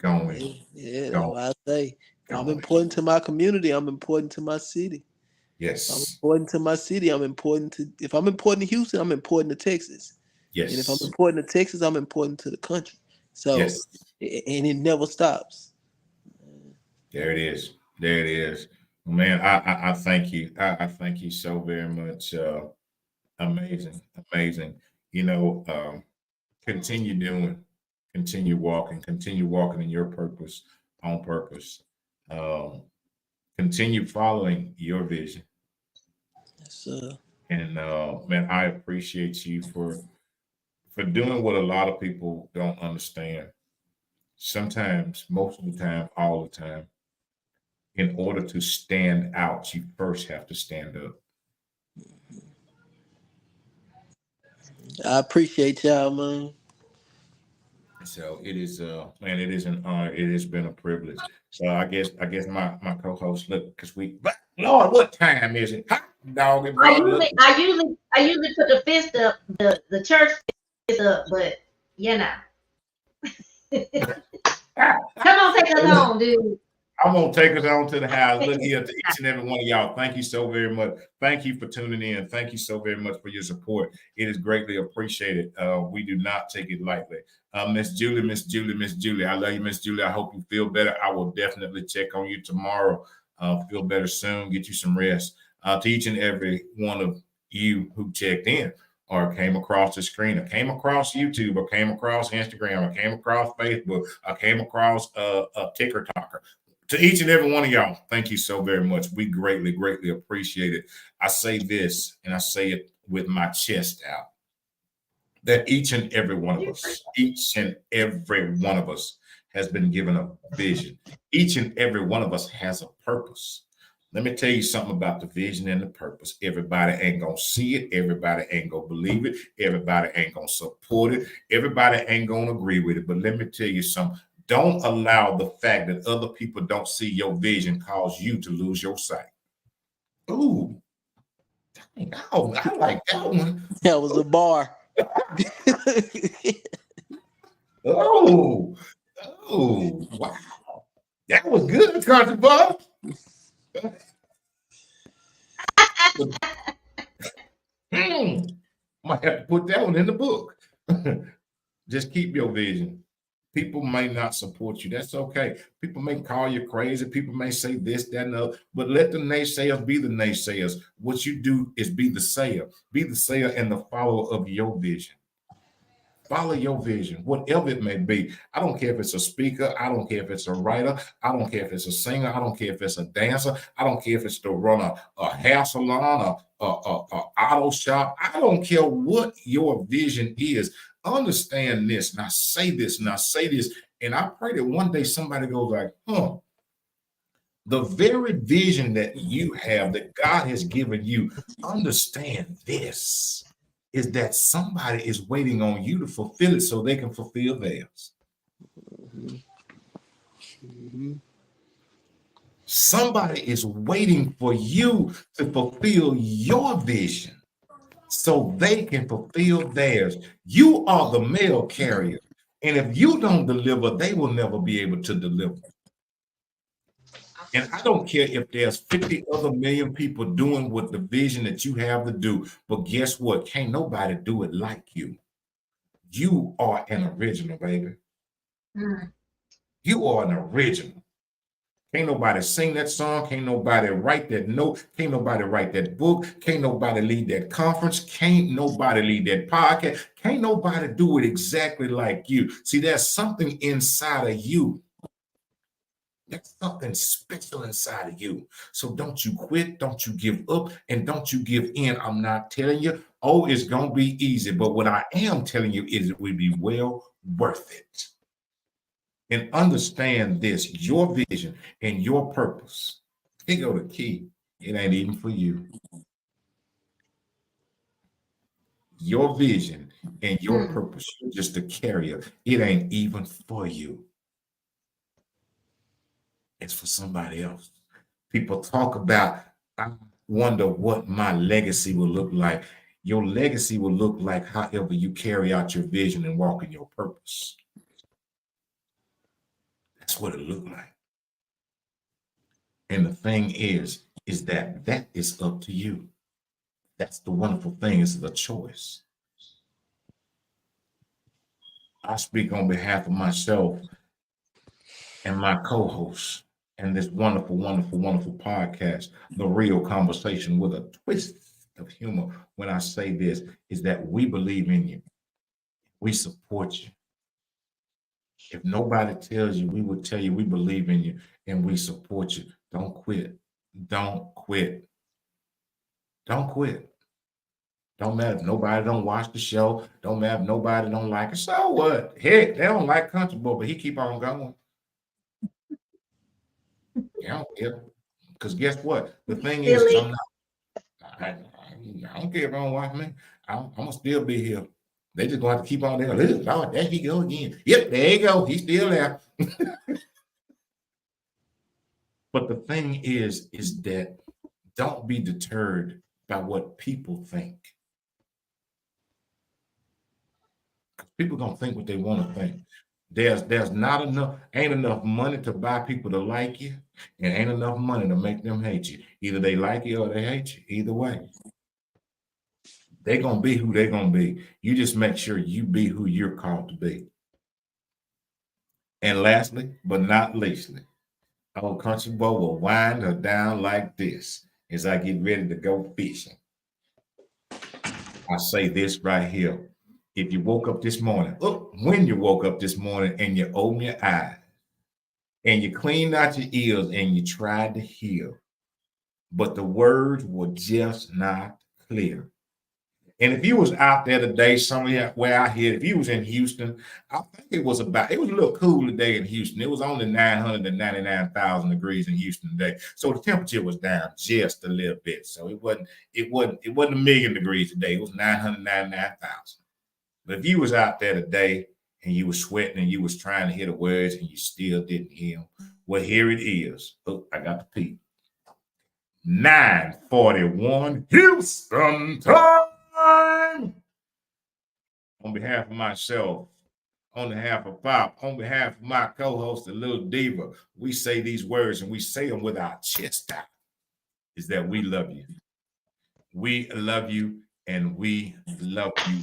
Yeah, that's Going, why I say I'm going. important to my community. I'm important to my city. I'm Yes. important to my city. If I'm important to Houston, I'm important to Texas. And if I'm Yes. important to Texas, I'm important to the country. So, Yes. and it never stops. There it is. There it is. Man, I thank you. I thank you so very much. Amazing. Amazing. You know, continue doing, continue walking in your purpose, on purpose. Um, Continue following your vision. Yes, And man, I appreciate you for doing what a lot of people don't understand. Sometimes, most of the time, all the time, in order to stand out, you first have to stand up. I appreciate y'all, man. So it is man, it is an honor. It has been a privilege. So I guess my co-host look because but Lord, what time is it? Hot dog and I boy, look. usually, I usually, I usually put the fist up, the church fist up, but you know. Come on, take us home, dude. I'm gonna take us on to the house. Look here to each and every one of y'all. Thank you so very much. Thank you for tuning in. Thank you so very much for your support. It is greatly appreciated. We do not take it lightly. Miss Julie, Miss Julie, Miss Julie. I love you, Miss Julie. I hope you feel better. I will definitely check on you tomorrow. Feel better soon. Get you some rest. To each and every one of you who checked in or came across the screen, or came across YouTube, or came across Instagram, or came across Facebook, or came across a ticker talker. To each and every one of y'all, thank you so very much. We greatly, greatly appreciate it. I say this, and I say it with my chest out, that each and every one of us, each and every one of us has been given a vision. Each and every one of us has a purpose. Let me tell you something about the vision and the purpose. Everybody ain't gonna see it. Everybody ain't gonna believe it. Everybody ain't gonna support it. Everybody ain't gonna agree with it. But let me tell you something. Don't allow the fact that other people don't see your vision cause you to lose your sight. Ooh, dang, I like that one. That was a bar. Oh, oh, wow. That was good, Country Bob. Might have to put that one in the book. Just keep your vision. People may not support you. That's okay. People may call you crazy. People may say this, that, and the other. But let the naysayers be the naysayers. What you do is be the sayer. Be the sayer and the follower of your vision. Follow your vision, whatever it may be. I don't care if it's a speaker. I don't care if it's a writer. I don't care if it's a singer. I don't care if it's a dancer. I don't care if it's to run a hair salon, a auto shop. I don't care what your vision is. Understand this. Now say this. Now say this. And I pray that one day somebody goes like, the very vision that you have, that God has given you, understand this, is that somebody is waiting on you to fulfill it so they can fulfill theirs. Somebody is waiting for you to fulfill your vision so they can fulfill theirs. You are the mail carrier. And if you don't deliver, they will never be able to deliver. And I don't care if there's 50 other million people doing what the vision that you have to do, but guess what? Can't nobody do it like you. You are an original, baby. You are an original. Can't nobody sing that song. Can't nobody write that note. Can't nobody write that book. Can't nobody lead that conference. Can't nobody lead that podcast. Can't nobody do it exactly like you. See, there's something inside of you. There's something special inside of you. So don't you quit. Don't you give up. And don't you give in. I'm not telling you, oh, it's going to be easy. But what I am telling you is it will be well worth it. And understand this, your vision and your purpose. Here go the key. It ain't even for you. Your vision and your purpose, you're just a carrier. It ain't even for you. It's for somebody else. People talk about, I wonder what my legacy will look like. Your legacy will look like however you carry out your vision and walk in your purpose. That's what it looked like. And the thing is that is up to you. That's the wonderful thing, is the choice. I speak on behalf of myself and my co-hosts and this wonderful, wonderful, wonderful podcast, The Real Conversation with a Twist of Humor. When I say this, is that we believe in you. We support you. If nobody tells you, we will tell you we believe in you and we support you. Don't quit. Don't quit. Don't quit. Don't matter if nobody don't watch the show. Don't matter if nobody don't like it. So what? Heck, they don't like Country Boy, but he keep on going. Yeah, because guess what? The thing is, I don't care if I don't watch me. I'm gonna still be here. They just going to keep on there. Look, Lord, there he go again. Yep, there you go. He's still there. But the thing is that don't be deterred by what people think. People gonna think what they want to think. There's not enough, ain't enough money to buy people to like you, and ain't enough money to make them hate you. Either they like you or they hate you. Either way, they gonna be who they gonna be. You just make sure you be who you're called to be. And lastly, but not leastly, old country boy will wind her down like this as I get ready to go fishing. I say this right here. If you woke up this morning, when you woke up this morning and you opened your eyes and you cleaned out your ears and you tried to hear, but the words were just not clear. And if you was out there today, somewhere where I hear, if you was in Houston, I think it was a little cool today in Houston. It was only 999,000 degrees in Houston today. So the temperature was down just a little bit. So it wasn't a million degrees today. It was 999,000. But if you was out there today and you was sweating and you was trying to hear the words and you still didn't hear them, well, here it is. Oh, I got the peep. 9:41 Houston time. On behalf of myself, on behalf of Pop, on behalf of my co-host, the little Diva, we say these words and we say them with our chest out. Is that we love you. We love you. And we love you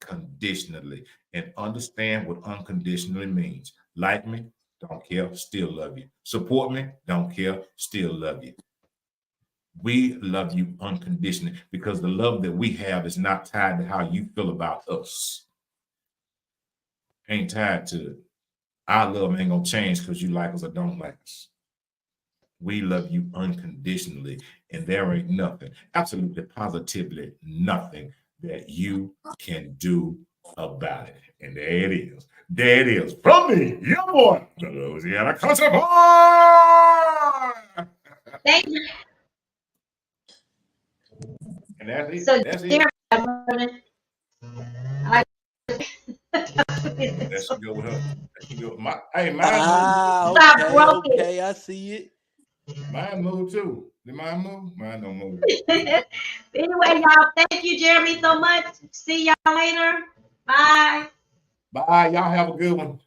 unconditionally. And understand what unconditionally means. Like me, don't care, still love you. Support me, don't care, still love you. We love you unconditionally because the love that we have is not tied to how you feel about us. Ain't tied to it. Our love ain't gonna change because you like us or don't like us. We love you unconditionally, and there ain't nothing, absolutely positively nothing that you can do about it. And there it is. There it is. From me, your boy, the Louisiana Country Boy. Thank you. And that's it. So that's it. Let's go with her. Let's go. Mine okay, I see it. Mine move too. Did mine move? Mine don't move. Anyway, y'all, thank you, Jeremy, so much. See y'all later. Bye. Bye. Y'all have a good one.